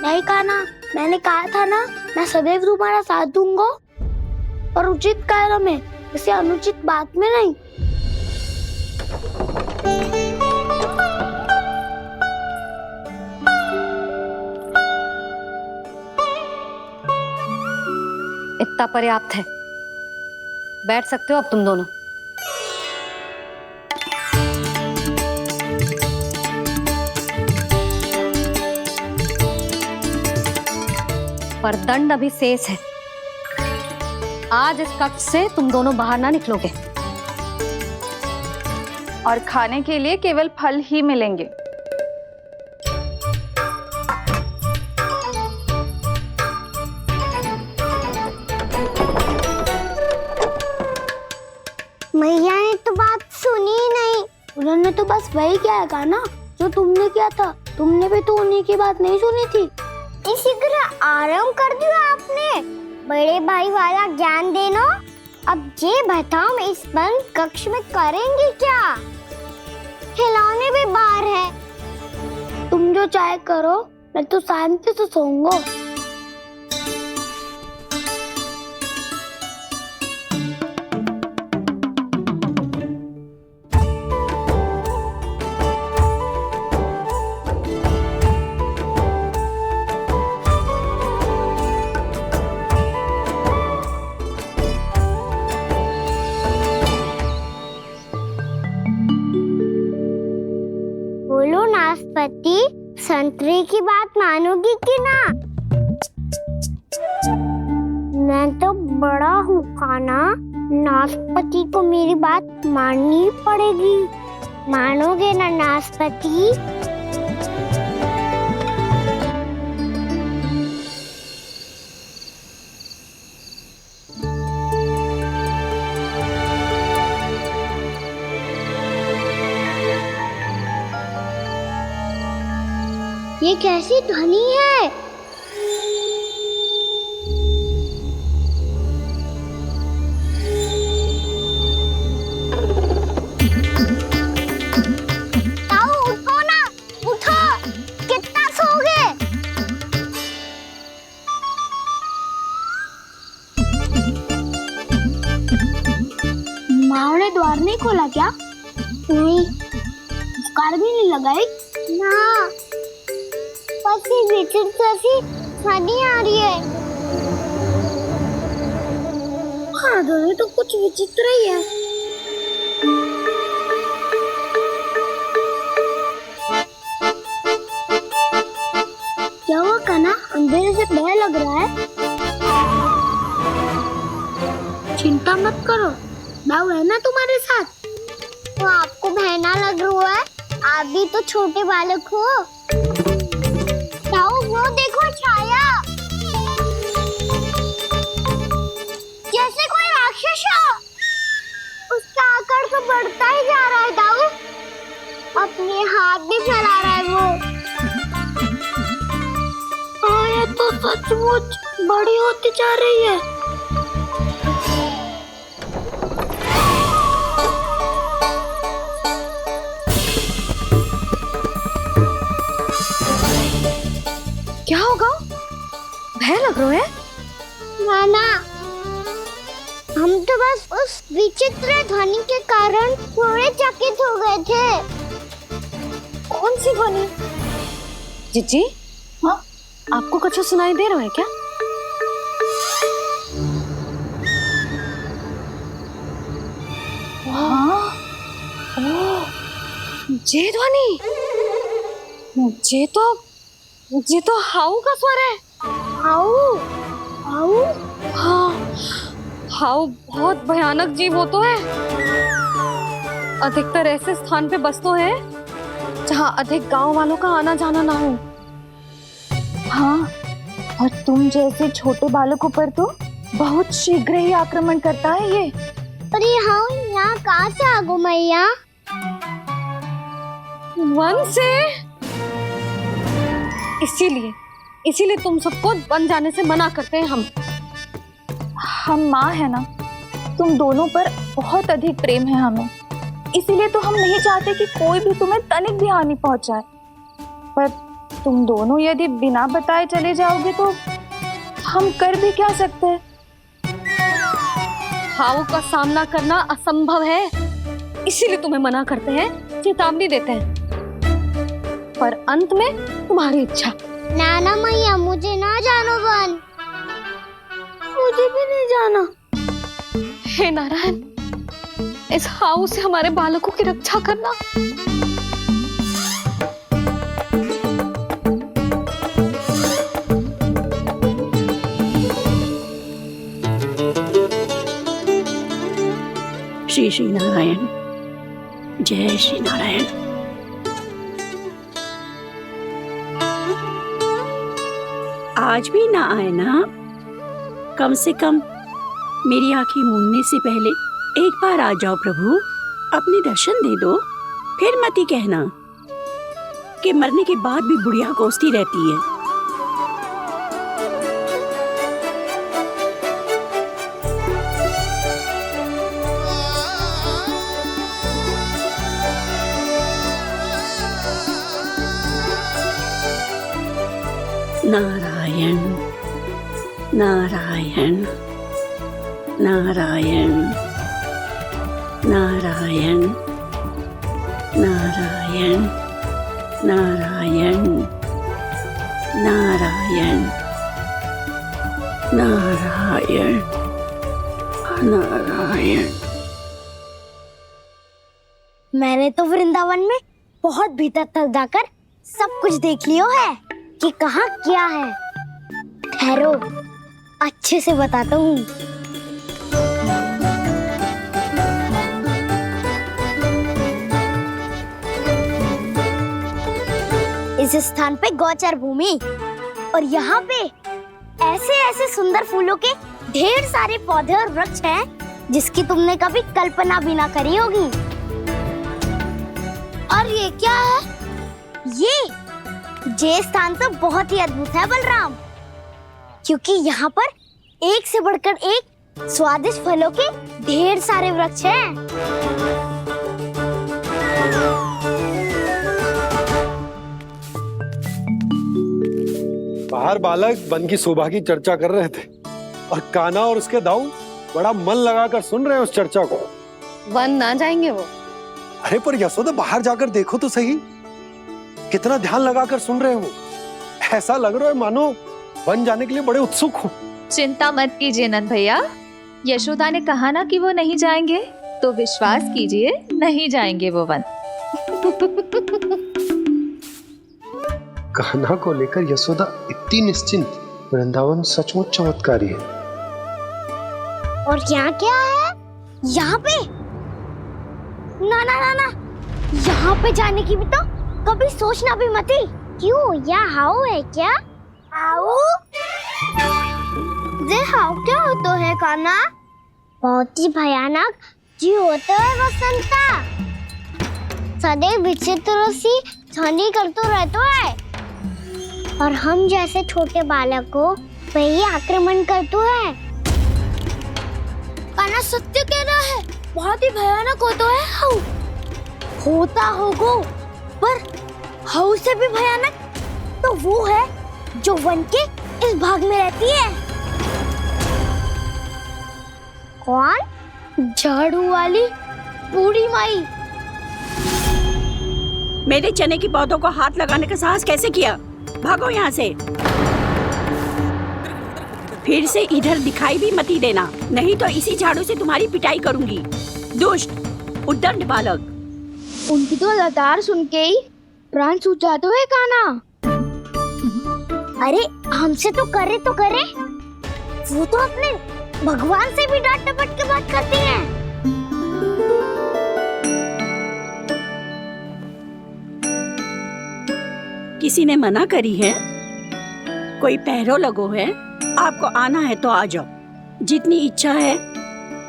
नहीं कान्हा, मैंने कहा था ना, मैं सदैव तुम्हारा साथ दूंगा, और उचित कार्य में, किसी अनुचित बात में नहीं। इतना पर्याप्त है, बैठ सकते हो अब तुम दोनों। पर दंड अभी शेष है। आज इस कक्ष से तुम दोनों बाहर ना निकलोगे, और खाने के लिए केवल फल ही मिलेंगे। मैया ने तो बात सुनी ही नहीं। उन्होंने तो बस वही किया है ना जो तुमने किया था। तुमने भी तो उन्हीं की बात नहीं सुनी थी। इसी तरह आराम कर दिया आपने। बड़े भाई वाला ज्ञान देना। अब ये बताओ, इस बंद कक्ष में करेंगे क्या? खिलौने भी बाहर है। तुम जो चाहे करो, मैं तो शांति से सोऊंगा। बेटी, संतरे की बात मानोगी कि ना? मैं तो बड़ा हूँ काना, नाशपाती को मेरी बात माननी पड़ेगी। मानोगे ना नाशपाती? ये कैसी ध्वनि है? ताऊ उठो ना, उठो, कितना सोओगे? माँ ने द्वार नहीं खोला क्या? नहीं, कार भी नहीं लगाई ना। विचित्र सी ध्वनि आ रही है। हाँ, ध्वनि तो कुछ विचित्र ही है। क्या हुआ कान्हा, अंधेरे से डर लग रहा है? चिंता मत करो, दाऊ है ना तुम्हारे साथ। तो आपको बहना लग रहा है, आप भी तो छोटे बालक हो। वो देखो छाया, जैसे कोई राक्षस हो। उसका आकार तो बढ़ता ही जा रहा है दाऊ, अपने हाथ भी फैला रहा है वो। ये तो सचमुच बड़ी होती जा रही है। क्या होगा? भय लग रहा है? नाना, हम तो बस उस विचित्र ध्वनि के कारण थोड़े चकित हो गए थे। कौन सी ध्वनि? जीजी, हाँ, आपको कुछ सुनाई दे रहा है क्या? हाँ, ओह, ये ध्वनि, ये तो हाउ का स्वर है। हाउ? हाउ? हाँ, हाउ बहुत भयानक जीव हो तो है। अधिकतर ऐसे स्थान पे बसते हैं जहाँ अधिक गांव वालों का आना जाना ना हो। हाँ, और तुम जैसे छोटे बालकों पर तो बहुत शीघ्र ही आक्रमण करता है ये। पर ये हाउ यहाँ कहाँ से आ गो मैया? वन से। इसीलिए तुम सबको वन जाने से मना करते हैं हम माँ है ना, तुम दोनों पर बहुत अधिक प्रेम है हमें, इसीलिए तो हम नहीं चाहते कि कोई भी तुम्हें तनिक भी हानि पहुंचाए। पर तुम दोनों यदि बिना बताए चले जाओगे तो हम कर भी क्या सकते हैं? हाउ का सामना करना असंभव है, इसीलिए तुम्हें मना करते हैं, चेतावनी देते हैं। पर अंत में तुम्हारी इच्छा। नाना मैया, मुझे ना जानो वन, मुझे भी नहीं जाना। हे नारायण, इस हाउ से हमारे बालकों की रक्षा करना। श्री श्री नारायण, जय श्री नारायण। आज भी ना आए ना? कम से कम मेरी आंखें मूंदने से पहले एक बार आ जाओ प्रभु, अपने दर्शन दे दो। फिर मत ही कहना कि मरने के बाद भी बुढ़िया कोसती रहती है। नारायण नारायण नारायण नारायण नारायण नारायण नारायण नारायण नारायण। मैंने तो वृंदावन में बहुत भीतर तक जाकर सब कुछ देख लियो है कि कहाँ क्या है। ठहरो, अच्छे से बताता हूँ। इस स्थान पे गौचर भूमि और यहाँ पे ऐसे ऐसे सुंदर फूलों के ढेर सारे पौधे और वृक्ष हैं जिसकी तुमने कभी कल्पना भी ना करी होगी। और ये क्या है? ये स्थान तो बहुत ही अद्भुत है बलराम, क्योंकि यहाँ पर एक से बढ़कर एक स्वादिष्ट फलों के ढेर सारे वृक्ष हैं। बाहर बालक वन की शोभा की चर्चा कर रहे थे और कान्हा और उसके दाऊ बड़ा मन लगाकर सुन रहे हैं उस चर्चा को। वन ना जाएंगे वो? अरे पर यशोदा, बाहर जाकर देखो तो सही, कितना ध्यान लगाकर सुन रहे हो। ऐसा लग रहा है मानो वन जाने के लिए बड़े उत्सुक हो। चिंता मत कीजिए नंद भैया, यशोदा ने कहा ना कि वो नहीं जाएंगे, तो विश्वास कीजिए नहीं जाएंगे वो वन। कान्हा को लेकर यशोदा इतनी निश्चिंत, वृंदावन सचमुच चमत्कारी है। और यहाँ क्या है? यहाँ पे ना ना ना ना, यहाँ पे जाने की भी तो कभी सोचना भी मत ही। क्यों, यहाँ हाउ है क्या? हाउ? ये हाउ क्या होता है कान्हा? बहुत ही भयानक जी होता है वसंता। सदैव विचित्र सी ध्वनि करते रहता है और हम जैसे छोटे बालक को वही आक्रमण करते हैं। कान्हा सत्य कह रहा है, बहुत ही भयानक होता है हाउ। होता होगा, पर हाउ से भी भयानक तो वो है जो वन के इस भाग में रहती है। कौन? झाड़ू वाली बूढ़ी माई। मेरे चने की पौधों को हाथ लगाने का साहस कैसे किया? भागो यहाँ से। फिर से इधर दिखाई भी मत देना, नहीं तो इसी झाड़ू से तुम्हारी पिटाई करूंगी। दुष्ट, उद्दंड बालक। उनकी तो लतार सुन के ही प्राण सूझ जाते हैं कान्हा। अरे हमसे तो करे, वो तो अपने भगवान से भी डांट डपट के बात करती हैं। किसी ने मना करी है? कोई पहरो लगो है? आपको आना है तो आ जाओ, जितनी इच्छा है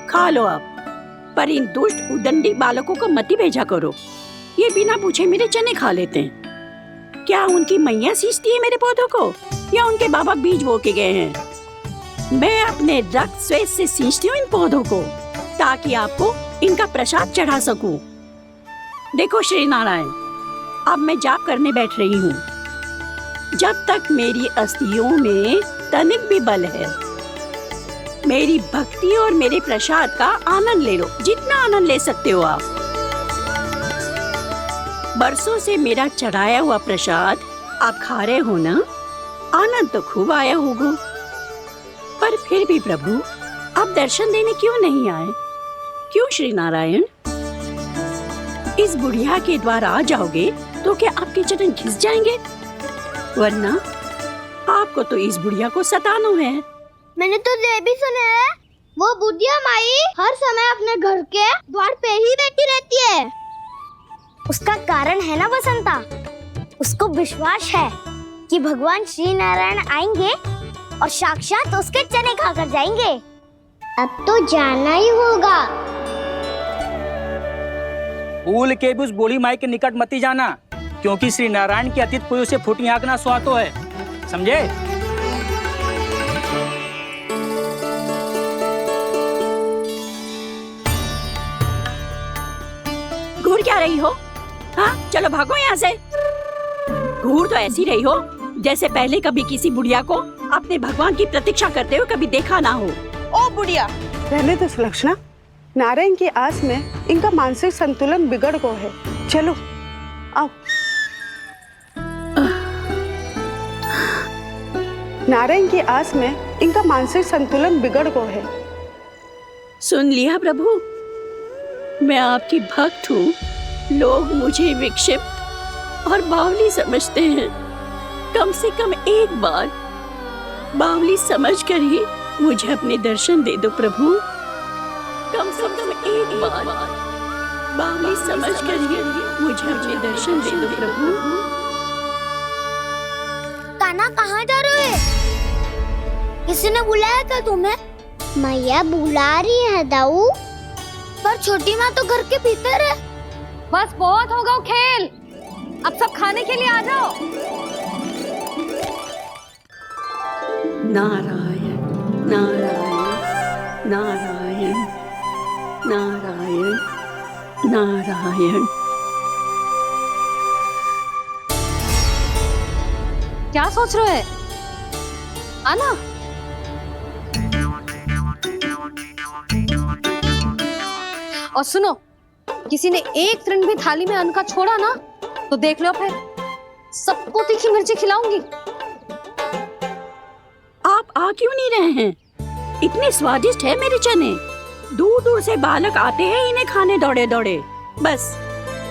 खा लो आप, पर इन दुष्ट उदंडी बालकों को मत ही भेजा करो। ये बिना पूछे मेरे चने खा लेते हैं। क्या उनकी मैया सींचती है मेरे पौधों को, या उनके बाबा बीज बो के गए हैं? मैं अपने रक्त स्वेद से सींचती हूँ इन पौधों को, ताकि आपको इनका प्रसाद चढ़ा सकूं। देखो श्री नारायण, अब मैं जाप करने बैठ रही हूँ। जब तक मेरी अस्थियों में तनिक भी बल है, मेरी भक्ति और मेरे प्रसाद का आनंद ले लो, जितना आनंद ले सकते हो आप। बरसों से मेरा चढ़ाया हुआ प्रसाद आप खा रहे हो ना, आनंद तो खूब आया होगा। पर फिर भी प्रभु, आप दर्शन देने क्यों नहीं आए? क्यों श्री नारायण? इस बुढ़िया के द्वार आ जाओगे तो क्या आपके चरण घिस जाएंगे? वरना आपको तो इस बुढ़िया को सताना है। मैंने तो ये भी सुना है, वो बुढ़िया माई हर समय अपने घर के द्वार पे ही बैठी रहती है। उसका कारण है ना बसंता, उसको विश्वास है कि भगवान श्री नारायण आएंगे और साक्षात उसके चने खाकर जाएंगे। अब तो जाना ही होगा। भूल के भी उस बूढ़ी माई के निकट मत ही जाना, क्योंकि श्री नारायण की अतीत पुरुष से फूटी आंकना स्वातो है, समझे? घूर क्या रही हो? हाँ, चलो भागो यहाँ से। घूर तो ऐसी रही हो जैसे पहले कभी किसी बुढ़िया को अपने भगवान की प्रतीक्षा करते हुए कभी देखा ना हो। ओ बुढ़िया, रहने तो सुलक्षणा, नारायण की आस में इनका मानसिक संतुलन बिगड़ गया है। चलो आओ। नारायण की आस में इनका मानसिक संतुलन बिगड़ गया है। सुन लिया प्रभु, मैं आपकी भक्त हूँ। लोग मुझे विक्षिप्त और बावली समझते हैं। कम से कम एक बार बावली समझकर ही मुझे अपने दर्शन दे दो प्रभु। कम से कम एक बार बावली समझकर ही मुझे अपने दर्शन दे दो प्रभु। कान्हा कहाँ जा रहे हो? किसी ने बुलाया था तुम्हें? मैया बुला रही है दाऊ, पर छोटी माँ तो घर के भीतर है। बस बहुत होगा वो खेल, अब सब खाने के लिए आ जाओ। नारायण नारायण नारायण नारायण नारायण। क्या सोच रहे हैं? आना। और सुनो, किसी ने एक तृण भी थाली में अन्न का छोड़ा ना तो देख लो, फिर सबको तीखी मिर्ची खिलाऊंगी। आप आ क्यों नहीं रहे हैं? इतने स्वादिष्ट है मेरे चने। दूर दूर से बालक आते हैं इन्हें खाने दौड़े दौड़े। बस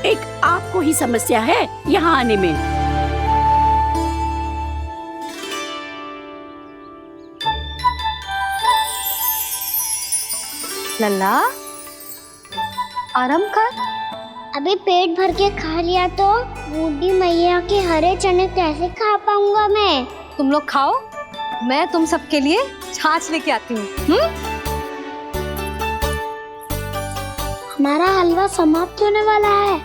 एक आपको ही समस्या है यहाँ आने में। लल्ला, आराम कर। अभी पेट भर के खा लिया तो बूढ़ी मैया के हरे चने कैसे खा पाऊंगा मैं? तुम लोग खाओ, मैं तुम सबके लिए छाछ लेके आती हूँ। हमारा हलवा समाप्त होने वाला है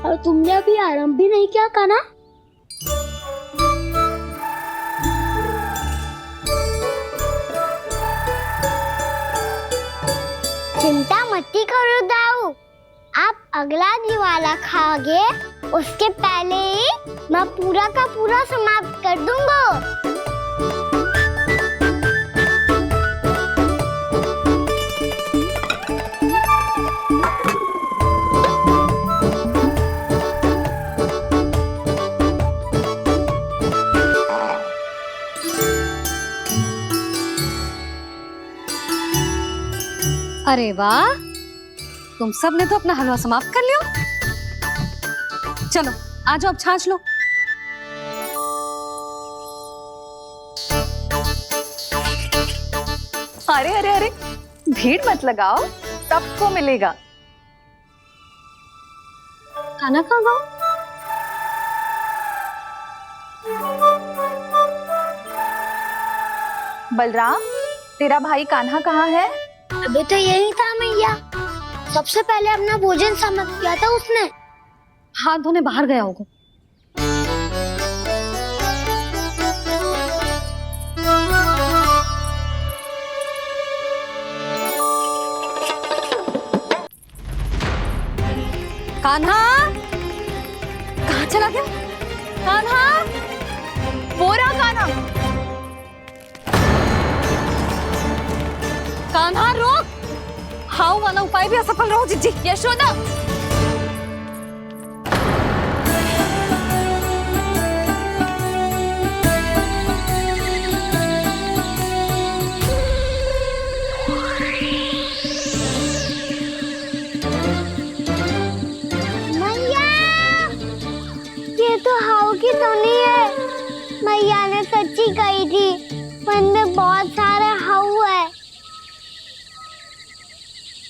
और तुमने अभी आराम भी नहीं किया कान्हा। चिंता मत करो दाऊ, आप अगला दिवाला खाओगे उसके पहले ही मैं पूरा का पूरा समाप्त कर दूंगा। अरे वाह, तुम सब ने तो अपना हलवा समाप्त कर लिया। चलो आ जाओ, अब छाछ लो। अरे अरे अरे, भीड़ मत लगाओ, सबको मिलेगा। खाना खा गो। बलराम, तेरा भाई कान्हा कहाँ है? अभी तो यही था मैया, सबसे पहले अपना भोजन समाप्त किया था उसने। हाथ धोने बाहर गया होगा। कान्हा कहाँ चला गया? कान्हा, वो रहा कान्हा। कान्हा रोक, हाउ वाला उपाय भी असफल रहो जिज्जी। यशोदा, मैया, ये तो हाउ की धुनी है। मैया ने सच्ची कही थी, वन में बहुत सारे हाउ है।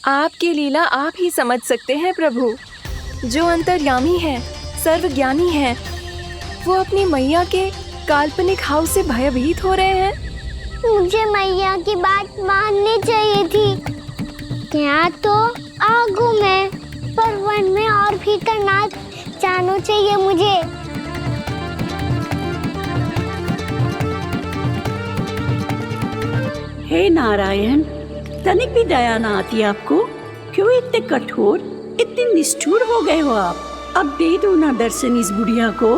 आपकी लीला आप ही समझ सकते हैं प्रभु। जो अंतर्यामी है, सर्वज्ञानी है, वो अपनी मैया के काल्पनिक हाव से भयभीत हो रहे हैं। मुझे मैया की बात माननी चाहिए थी। यहाँ तो आगू में, पर वन में और भीतर ना जाना चाहिए मुझे। हे नारायण, तनिक भी दया ना आती आपको? क्यों इतने कठोर, इतने निष्ठुर हो गए हो आप? अब दे दो ना दर्शन इस बुढ़िया को।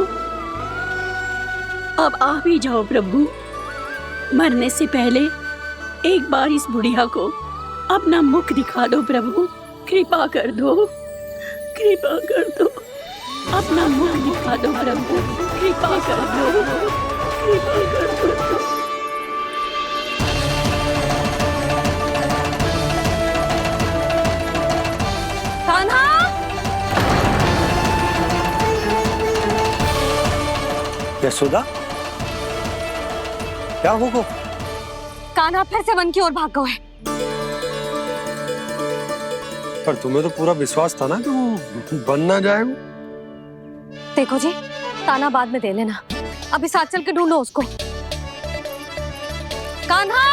अब आ भी जाओ प्रभु। मरने से पहले एक बार इस बुढ़िया को अपना मुख दिखा दो प्रभु। कृपा कर दो, कृपा कर दो। अपना मुख दिखा दो प्रभु, कृपा कर दो, कृपा कर दो। कान्हा, यशोदा, क्या होगा? कान्हा फिर से वन की ओर भाग गए। पर तुम्हें तो पूरा विश्वास था ना कि वो बन ना जाए। देखो जी, ताना बाद में दे लेना, अभी साथ चल के ढूंढो उसको। कान्हा!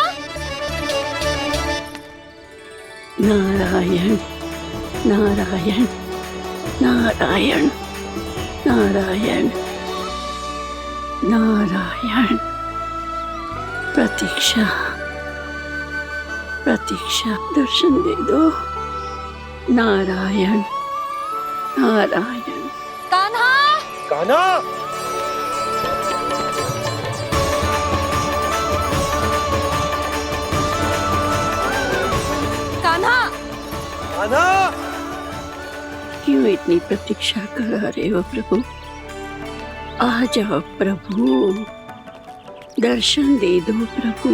नारायण नारायण नारायण नारायण नारायण। प्रतीक्षा प्रतीक्षा, दर्शन दे दो। नारायण नारायण। कान्हा! कान्हा! कान्हा! कान्हा! क्यों इतनी प्रतीक्षा करा रहे हो प्रभु? आ जाओ प्रभु, दर्शन दे दो प्रभु।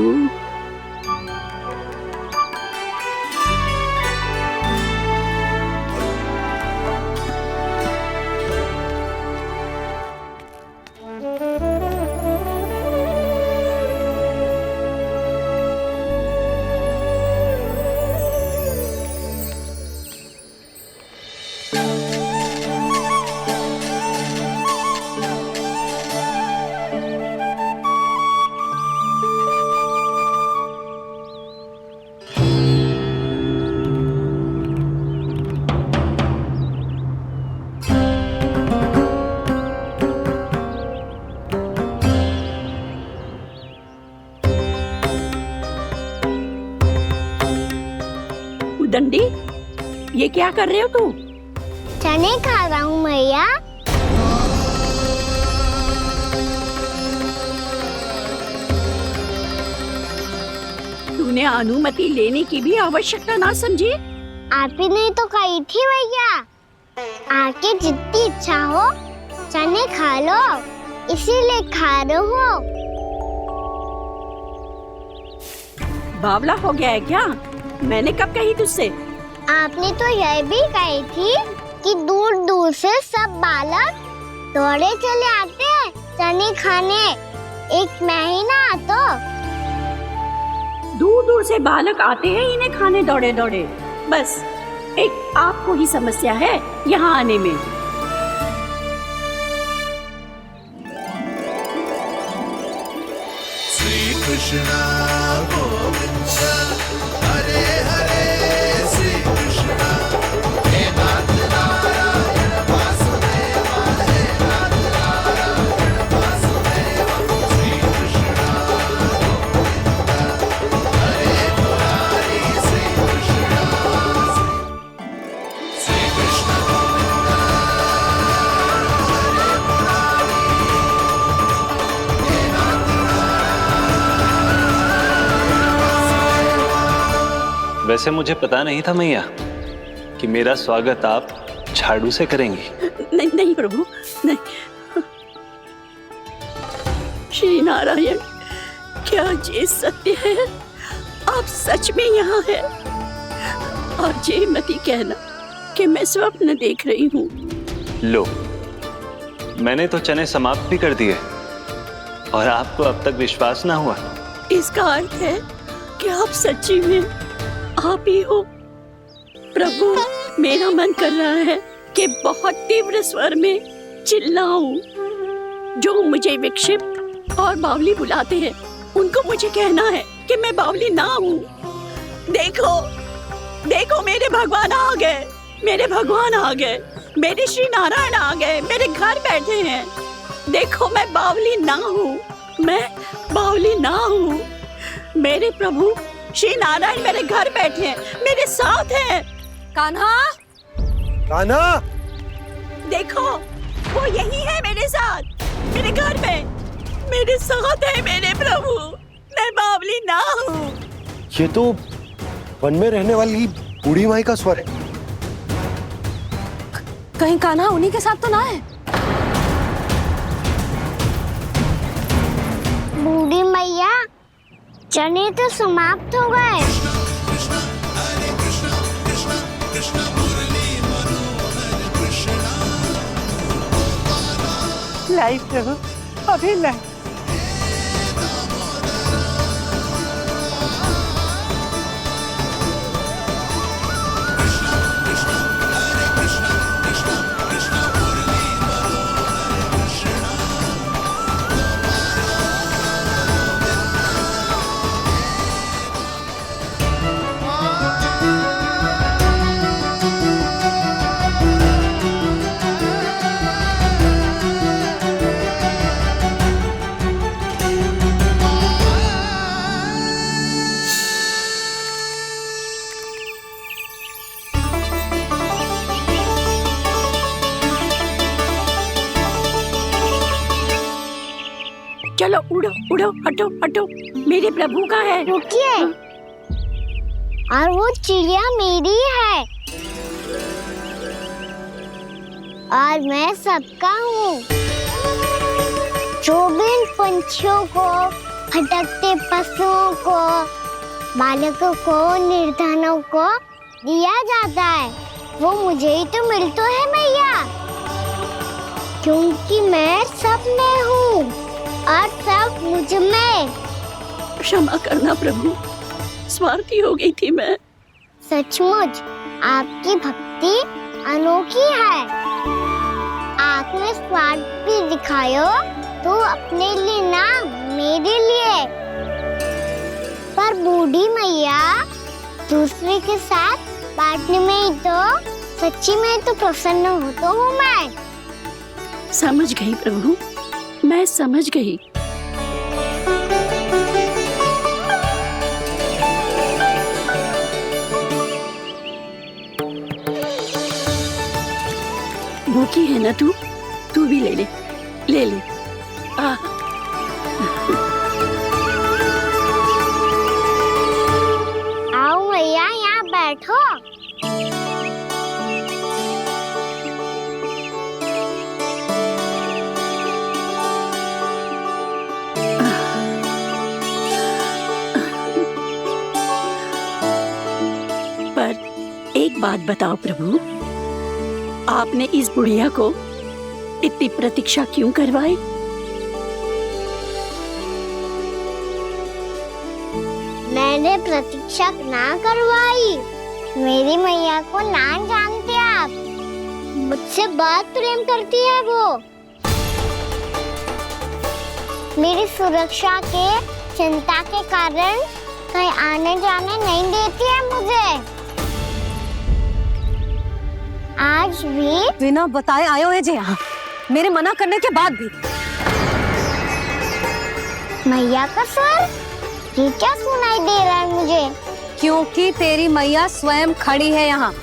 दंडी, ये क्या कर रहे हो तू? चने खा रहा हूँ मैया। तूने अनुमति लेने की भी आवश्यकता ना समझी? आप ही नहीं तो कही थी भैया, आके जितनी इच्छा हो चने खा लो, इसीलिए खा रहे हो। बावला हो गया है क्या? मैंने कब कही तुझसे? आपने तो यह भी कही थी कि दूर दूर से सब बालक दौड़े चले आते हैं चने खाने, एक महीना तो दूर दूर से बालक आते हैं इन्हें खाने दौड़े दौड़े। बस एक आपको ही समस्या है यहाँ आने में। श्री कृष्ण गोविंद हरे हरे, श्री कृष्ण हे नाथ नारायण वासुदेवा, हे नाथ नारायण वासुदेवा। श्री कृष्ण गोविंद हरे मुरारी, श्री कृष्ण श्री कृष्ण गोविंद हरे मुरारी, हे नाथ वैसे मुझे पता नहीं था मैया कि मेरा स्वागत आप झाड़ू से करेंगी। नहीं नहीं प्रभु, नहीं। श्री नारायण, क्या ये सत्य है? आप सच में यहाँ हैं? और ये मत ही कहना कि मैं स्वप्न देख रही हूँ। लो, मैंने तो चने समाप्त भी कर दिए और आपको अब तक विश्वास ना हुआ। इसका अर्थ है कि आप सच्ची में आप ही हो। प्रभु, मेरा मन कर रहा है कि बहुत तीव्र स्वर में चिल्लाऊं। जो मुझे विक्षिप्त और बावली बुलाते हैं उनको मुझे कहना है कि मैं बावली ना हूँ। देखो देखो, मेरे भगवान आ गए, मेरे भगवान आ गए, मेरे श्री नारायण आ गए, मेरे घर बैठे हैं। देखो, मैं बावली ना हूँ, मैं बावली ना हूँ। मेरे प्रभु श्री नारायण मेरे घर बैठे हैं, मेरे साथ हैं। कान्हा! कान्हा! देखो, वो यही है मेरे साथ, मेरे घर में, मेरे साथ है मेरे प्रभु। मैं बावली ना हूँ। ये तो वन में रहने वाली बूढ़ी माई का स्वर है। कहीं कान्हा उन्हीं के साथ तो ना है? बूढ़ी मैया, चने तो समाप्त हो गए। लाई प्रभु, अभी नहीं। चलो उड़ो उड़ो, हटो हटो, मेरे प्रभु का है। रुकिए, और वो चिड़िया मेरी है और मैं सबका हूँ। जो भी इन पंछियों को, भटकते पशुओं को, बालकों को, निर्धनों को दिया जाता है, वो मुझे ही तो मिलता है मैया, क्योंकि मैं सब में हूँ और सब मुझ में। क्षमा करना प्रभु, स्वार्थी हो गई थी मैं। सचमुच आपकी भक्ति अनोखी है। आपने स्वार्थ भी दिखायो तो अपने लिए ना, मेरे लिए। पर बूढ़ी मैया दूसरे के साथ बांटने में ही तो सच्ची में तो प्रसन्न हो तो हूँ मैं। समझ गई प्रभु, मैं समझ गई। भूखी है ना तू? तू भी ले ले, ले ले। आओ मैया, यहाँ बैठो। एक बात बताओ प्रभु, आपने इस बुढ़िया को इतनी प्रतीक्षा क्यों करवाई? मैंने प्रतीक्षा ना करवाई। मेरी मैया को ना जानते आप, मुझसे बहुत प्रेम करती है वो। मेरी सुरक्षा के चिंता के कारण कहीं आने जाने नहीं देती है मुझे। आज भी बिना बताए आयो है जे यहाँ, मेरे मना करने के बाद भी। मैया का स्वर ये क्या सुनाई दे रहा है मुझे? क्योंकि तेरी मैया स्वयं खड़ी है यहाँ।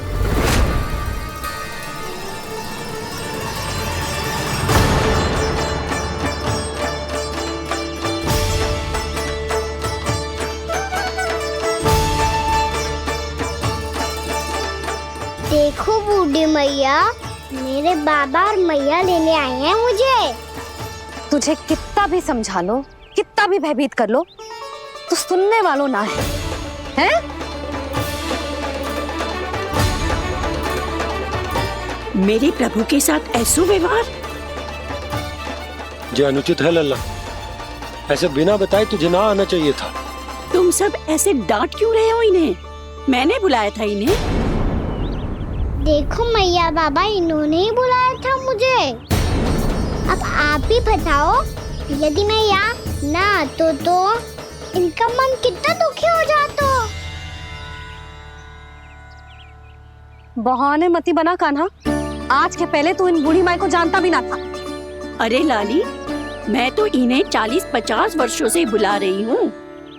देखो बूढ़ी मैया, मेरे बाबा और मैया लेने आए हैं मुझे। तुझे कितना भी समझा लो, कितना भी भयभीत कर लो, तो सुनने वालों ना है, हैं? मेरे प्रभु के साथ ऐसा व्यवहार जो अनुचित है लल्ला। ऐसे बिना बताए तुझे ना आना चाहिए था। तुम सब ऐसे डांट क्यों रहे हो इन्हें? मैंने बुलाया था इन्हें। देखो मैया बाबा, इन्होंने ही बुलाया था मुझे। अब आप ही बताओ, यदि मैं यहाँ ना आतो तो इनका मन कितना दुखी हो जाता। बहाने मती बना कान्हा, आज के पहले तू इन बूढ़ी माई को जानता भी ना था। अरे लाली, मैं तो इन्हें 40-50 वर्षों से बुला रही हूँ,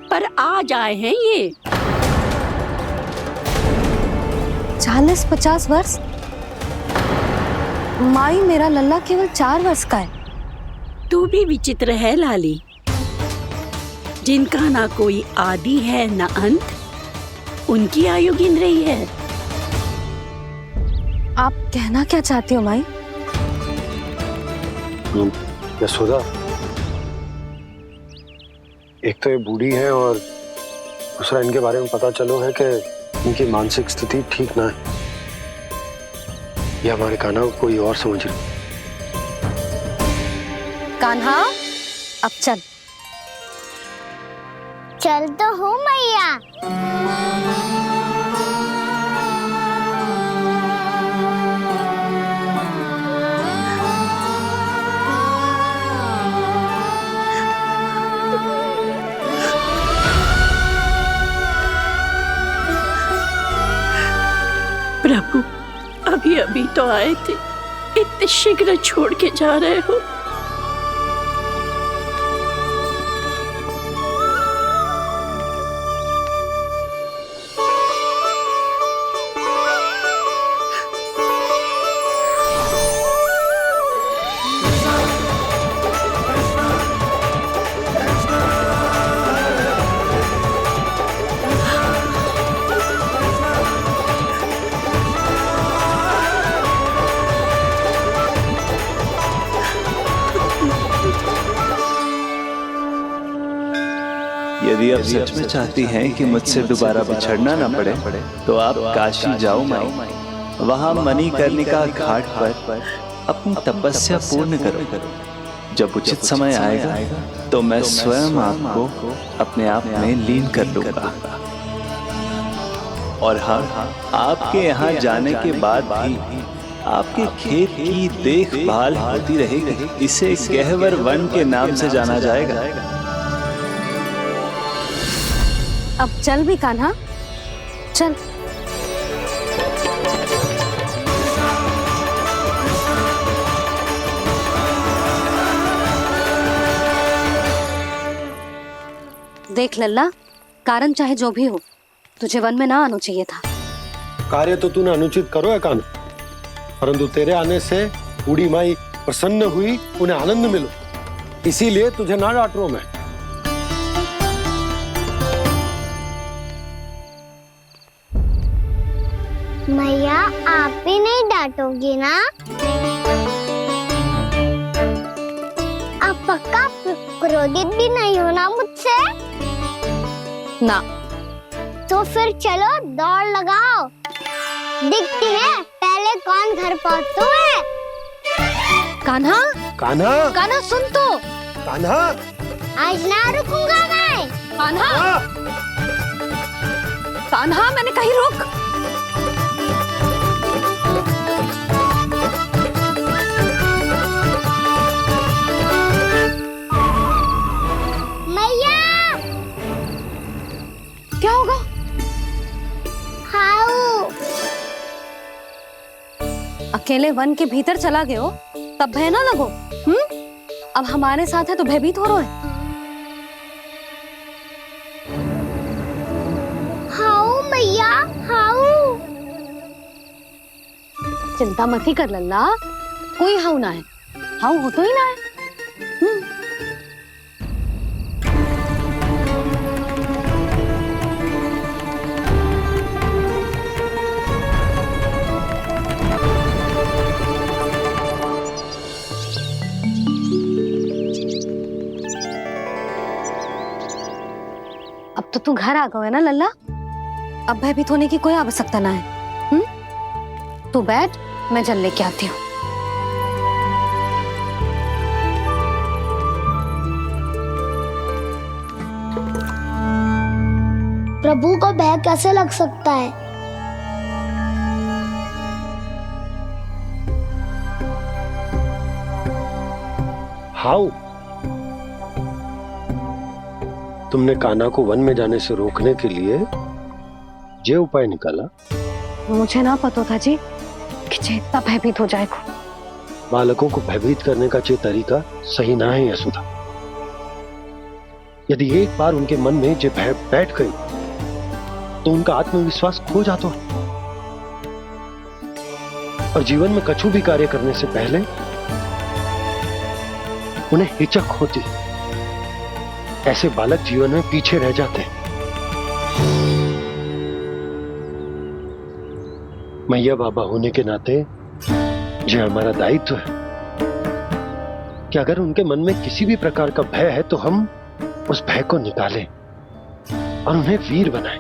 पर आज आए हैं ये। 40-50 वर्ष? माई, मेरा लल्ला केवल 4 वर्ष का है। तू भी विचित्र है लाली, जिनका ना कोई आदि है ना अंत, उनकी आयु गिन रही है। आप कहना क्या चाहती हो माई? यशोदा, एक तो ये बूढ़ी है और दूसरा इनके बारे में पता चलो है कि इनकी मानसिक स्थिति ठीक ना है। ये हमारे कान्हा को कोई और समझ रही। कान्हा, अब चल। चल तो हो मैया। प्रभु, अभी अभी तो आए थे, इतने शीघ्र छोड़ के जा रहे हो। यदि आप सच में चाहती हैं कि मुझसे दोबारा बिछड़ना न पड़े तो आप काशी जाओ माई। वहां मणिकर्णिका घाट पर अपनी तपस्या पूर्ण करो। जब उचित समय आएगा तो मैं स्वयं आपको अपने आप में लीन कर लूंगा। और हाँ, आपके यहाँ जाने के बाद भी आपके खेत की देखभाल होती रहेगी। इसे गहवर वन के नाम से जाना जाएगा। अब चल भी कान्हा, चल। देख लल्ला, कारण चाहे जो भी हो, तुझे वन में ना आना चाहिए था। कार्य तो तूने अनुचित करो है कान्हा, परंतु तेरे आने से बूढ़ी माई प्रसन्न हुई, उन्हें आनंद मिलो, इसीलिए तुझे ना डांट रहा हूं मैं। मैया, आप भी नहीं डांटोगी ना? आप पक्का क्रोधित भी नहीं हो ना मुझसे? ना। तो फिर चलो दौड़ लगाओ, दिखती है पहले कौन घर पहुंचता है। कान्हा, कान्हा, कान्हा सुन तो। कान्हा, आज ना रुकूंगा मैं। कान्हा, कान्हा, मैंने कहीं रुक। क्या होगा? हाउ अकेले वन के भीतर चला गए हो तब भय ना लगो। अब हमारे साथ है तो भयभीत हो रहे हैं। हाउ मैया, हाउ। चिंता मत ही कर लल्ला, कोई हाउ ना है। हाउ हो तो ही ना है। अब तो तू घर आ गया है ना लल्ला, अब भयभीत होने की कोई आवश्यकता ना है। तू बैठ, मैं जल लेके आती हूँ। प्रभु को भय कैसे लग सकता है? हाउ, तुमने कान्हा को वन में जाने से रोकने के लिए ये उपाय निकाला? मुझे ना पता था जी कि जे इतना भयभीत हो जाएगा। बालकों को भयभीत करने का ये तरीका सही ना है यशोदा। यदि एक बार उनके मन में ये भय बैठ गई तो उनका आत्मविश्वास खो जाता है और जीवन में कछु भी कार्य करने से पहले उन्हें हिचक होती। ऐसे बालक जीवन में पीछे रह जाते हैं। मैया बाबा होने के नाते ये हमारा दायित्व है कि अगर उनके मन में किसी भी प्रकार का भय है तो हम उस भय को निकालें और उन्हें वीर बनाएं,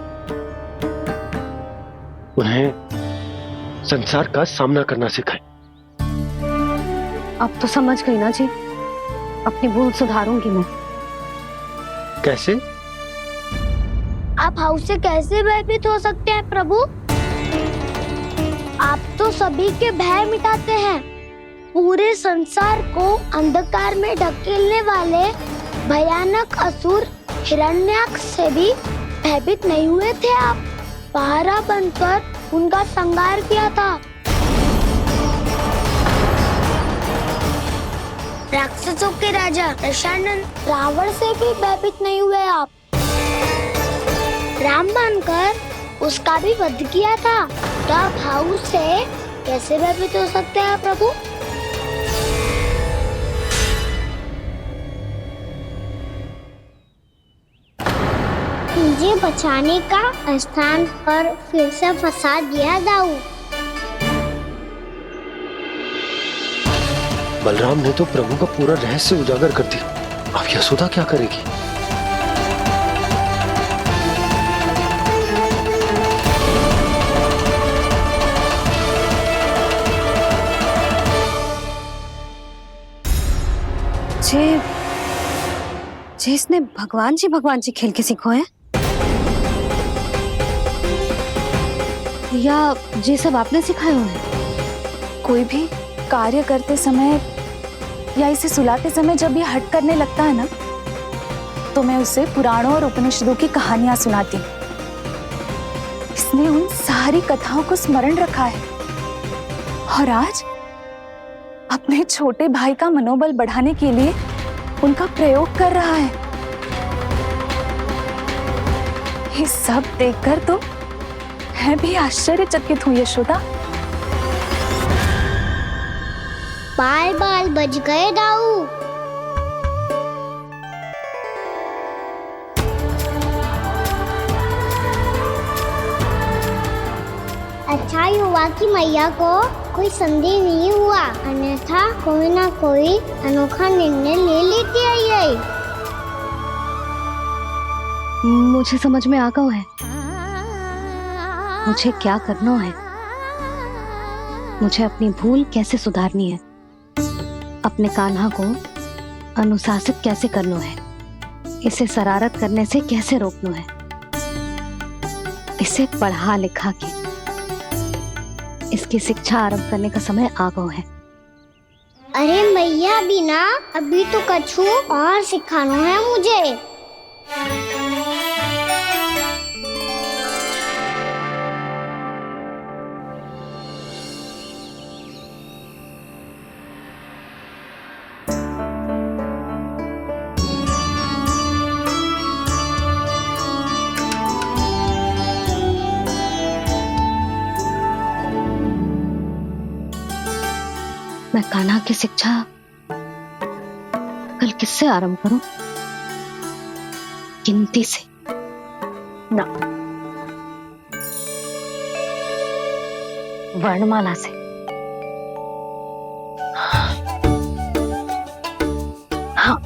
उन्हें संसार का सामना करना सिखाएं। अब तो समझ गई ना जी, अपनी भूल सुधारूंगी मैं। कैसे? आप हाउस से कैसे भयभीत हो सकते हैं प्रभु? आप तो सभी के भय मिटाते हैं। पूरे संसार को अंधकार में ढकेलने वाले भयानक असुर हिरण्याक्ष से भी भयभीत नहीं हुए थे आप। पहरा बनकर उनका संहार किया था। राक्षसों के राजा दशानन रावण से भी भयभीत नहीं हुए आप। राम बनकर उसका भी वध किया था। तो आप हाउस से कैसे भयभीत हो सकते हैं प्रभु? मुझे बचाने का स्थान पर फिर से फंसा दिया दाऊ। बलराम ने तो प्रभु का पूरा रहस्य उजागर कर दिया। अब यशोदा क्या करेगी? जे इसने भगवान जी खेल के सीखो है, या जे सब आपने सिखाए हुए हैं? कोई भी कार्य करते समय या इसे सुलाते समय जब ये हट करने लगता है ना, तो मैं उसे पुराणों और उपनिषदों की कहानियां सुनाती। इसने उन सारी कथाओं को स्मरण रखा है और आज अपने छोटे भाई का मनोबल बढ़ाने के लिए उनका प्रयोग कर रहा है। ये सब देखकर तो मैं भी आश्चर्यचकित हूँ यशोदा। बाल बाल बच गए दाऊ। अच्छा हुआ कि मैया को कोई संदेह नहीं हुआ, अन्यथा कोई ना कोई अनोखा निर्णय ले लेती है ये। मुझे समझ में आ गया है मुझे क्या करना है। मुझे अपनी भूल कैसे सुधारनी है, अपने कान्हा को अनुशासित कैसे करना है, इसे शरारत करने से कैसे रोकना है, इसे पढ़ा लिखा के इसकी शिक्षा आरंभ करने का समय आ गया है। अरे मैया बिना अभी तो कछु और सिखाना है मुझे। मैं कान्हा की शिक्षा कल किससे आरंभ करूं? गिनती से ना, वर्णमाला से। हाँ,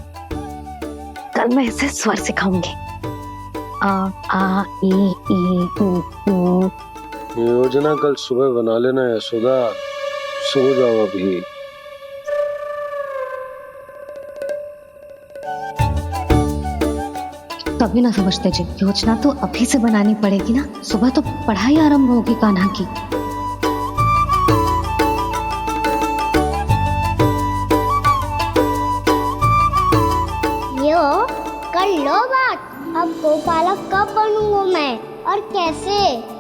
कल मैं इसे स्वर सिखाऊंगी। आ आ ई ऊ। योजना कल सुबह बना लेना यशोदा, सो जाओ अभी। तभी ना समझते जी, योजना तो अभी से बनानी पड़ेगी ना। सुबह तो पढ़ाई आरंभ होगी कान्हा की। यो कर लो बात। अब गोपालक कब बनूंगा मैं और कैसे?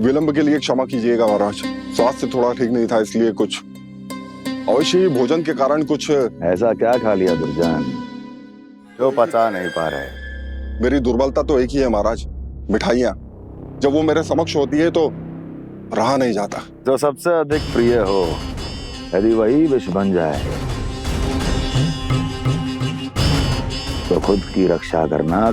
विलंब के लिए क्षमा कीजिएगा महाराज, स्वास्थ्य थोड़ा ठीक नहीं था इसलिए कुछ अवश्य ही भोजन के कारण कुछ। ऐसा क्या खा लिया दुर्जन जो पचा नहीं पा रहे? मेरी दुर्बलता तो एक ही है महाराज, मिठाइयाँ। जब वो मेरे समक्ष होती है तो रहा नहीं जाता। जो सबसे अधिक प्रिय हो यदि वही विष बन जाए तो खुद की रक्षा करना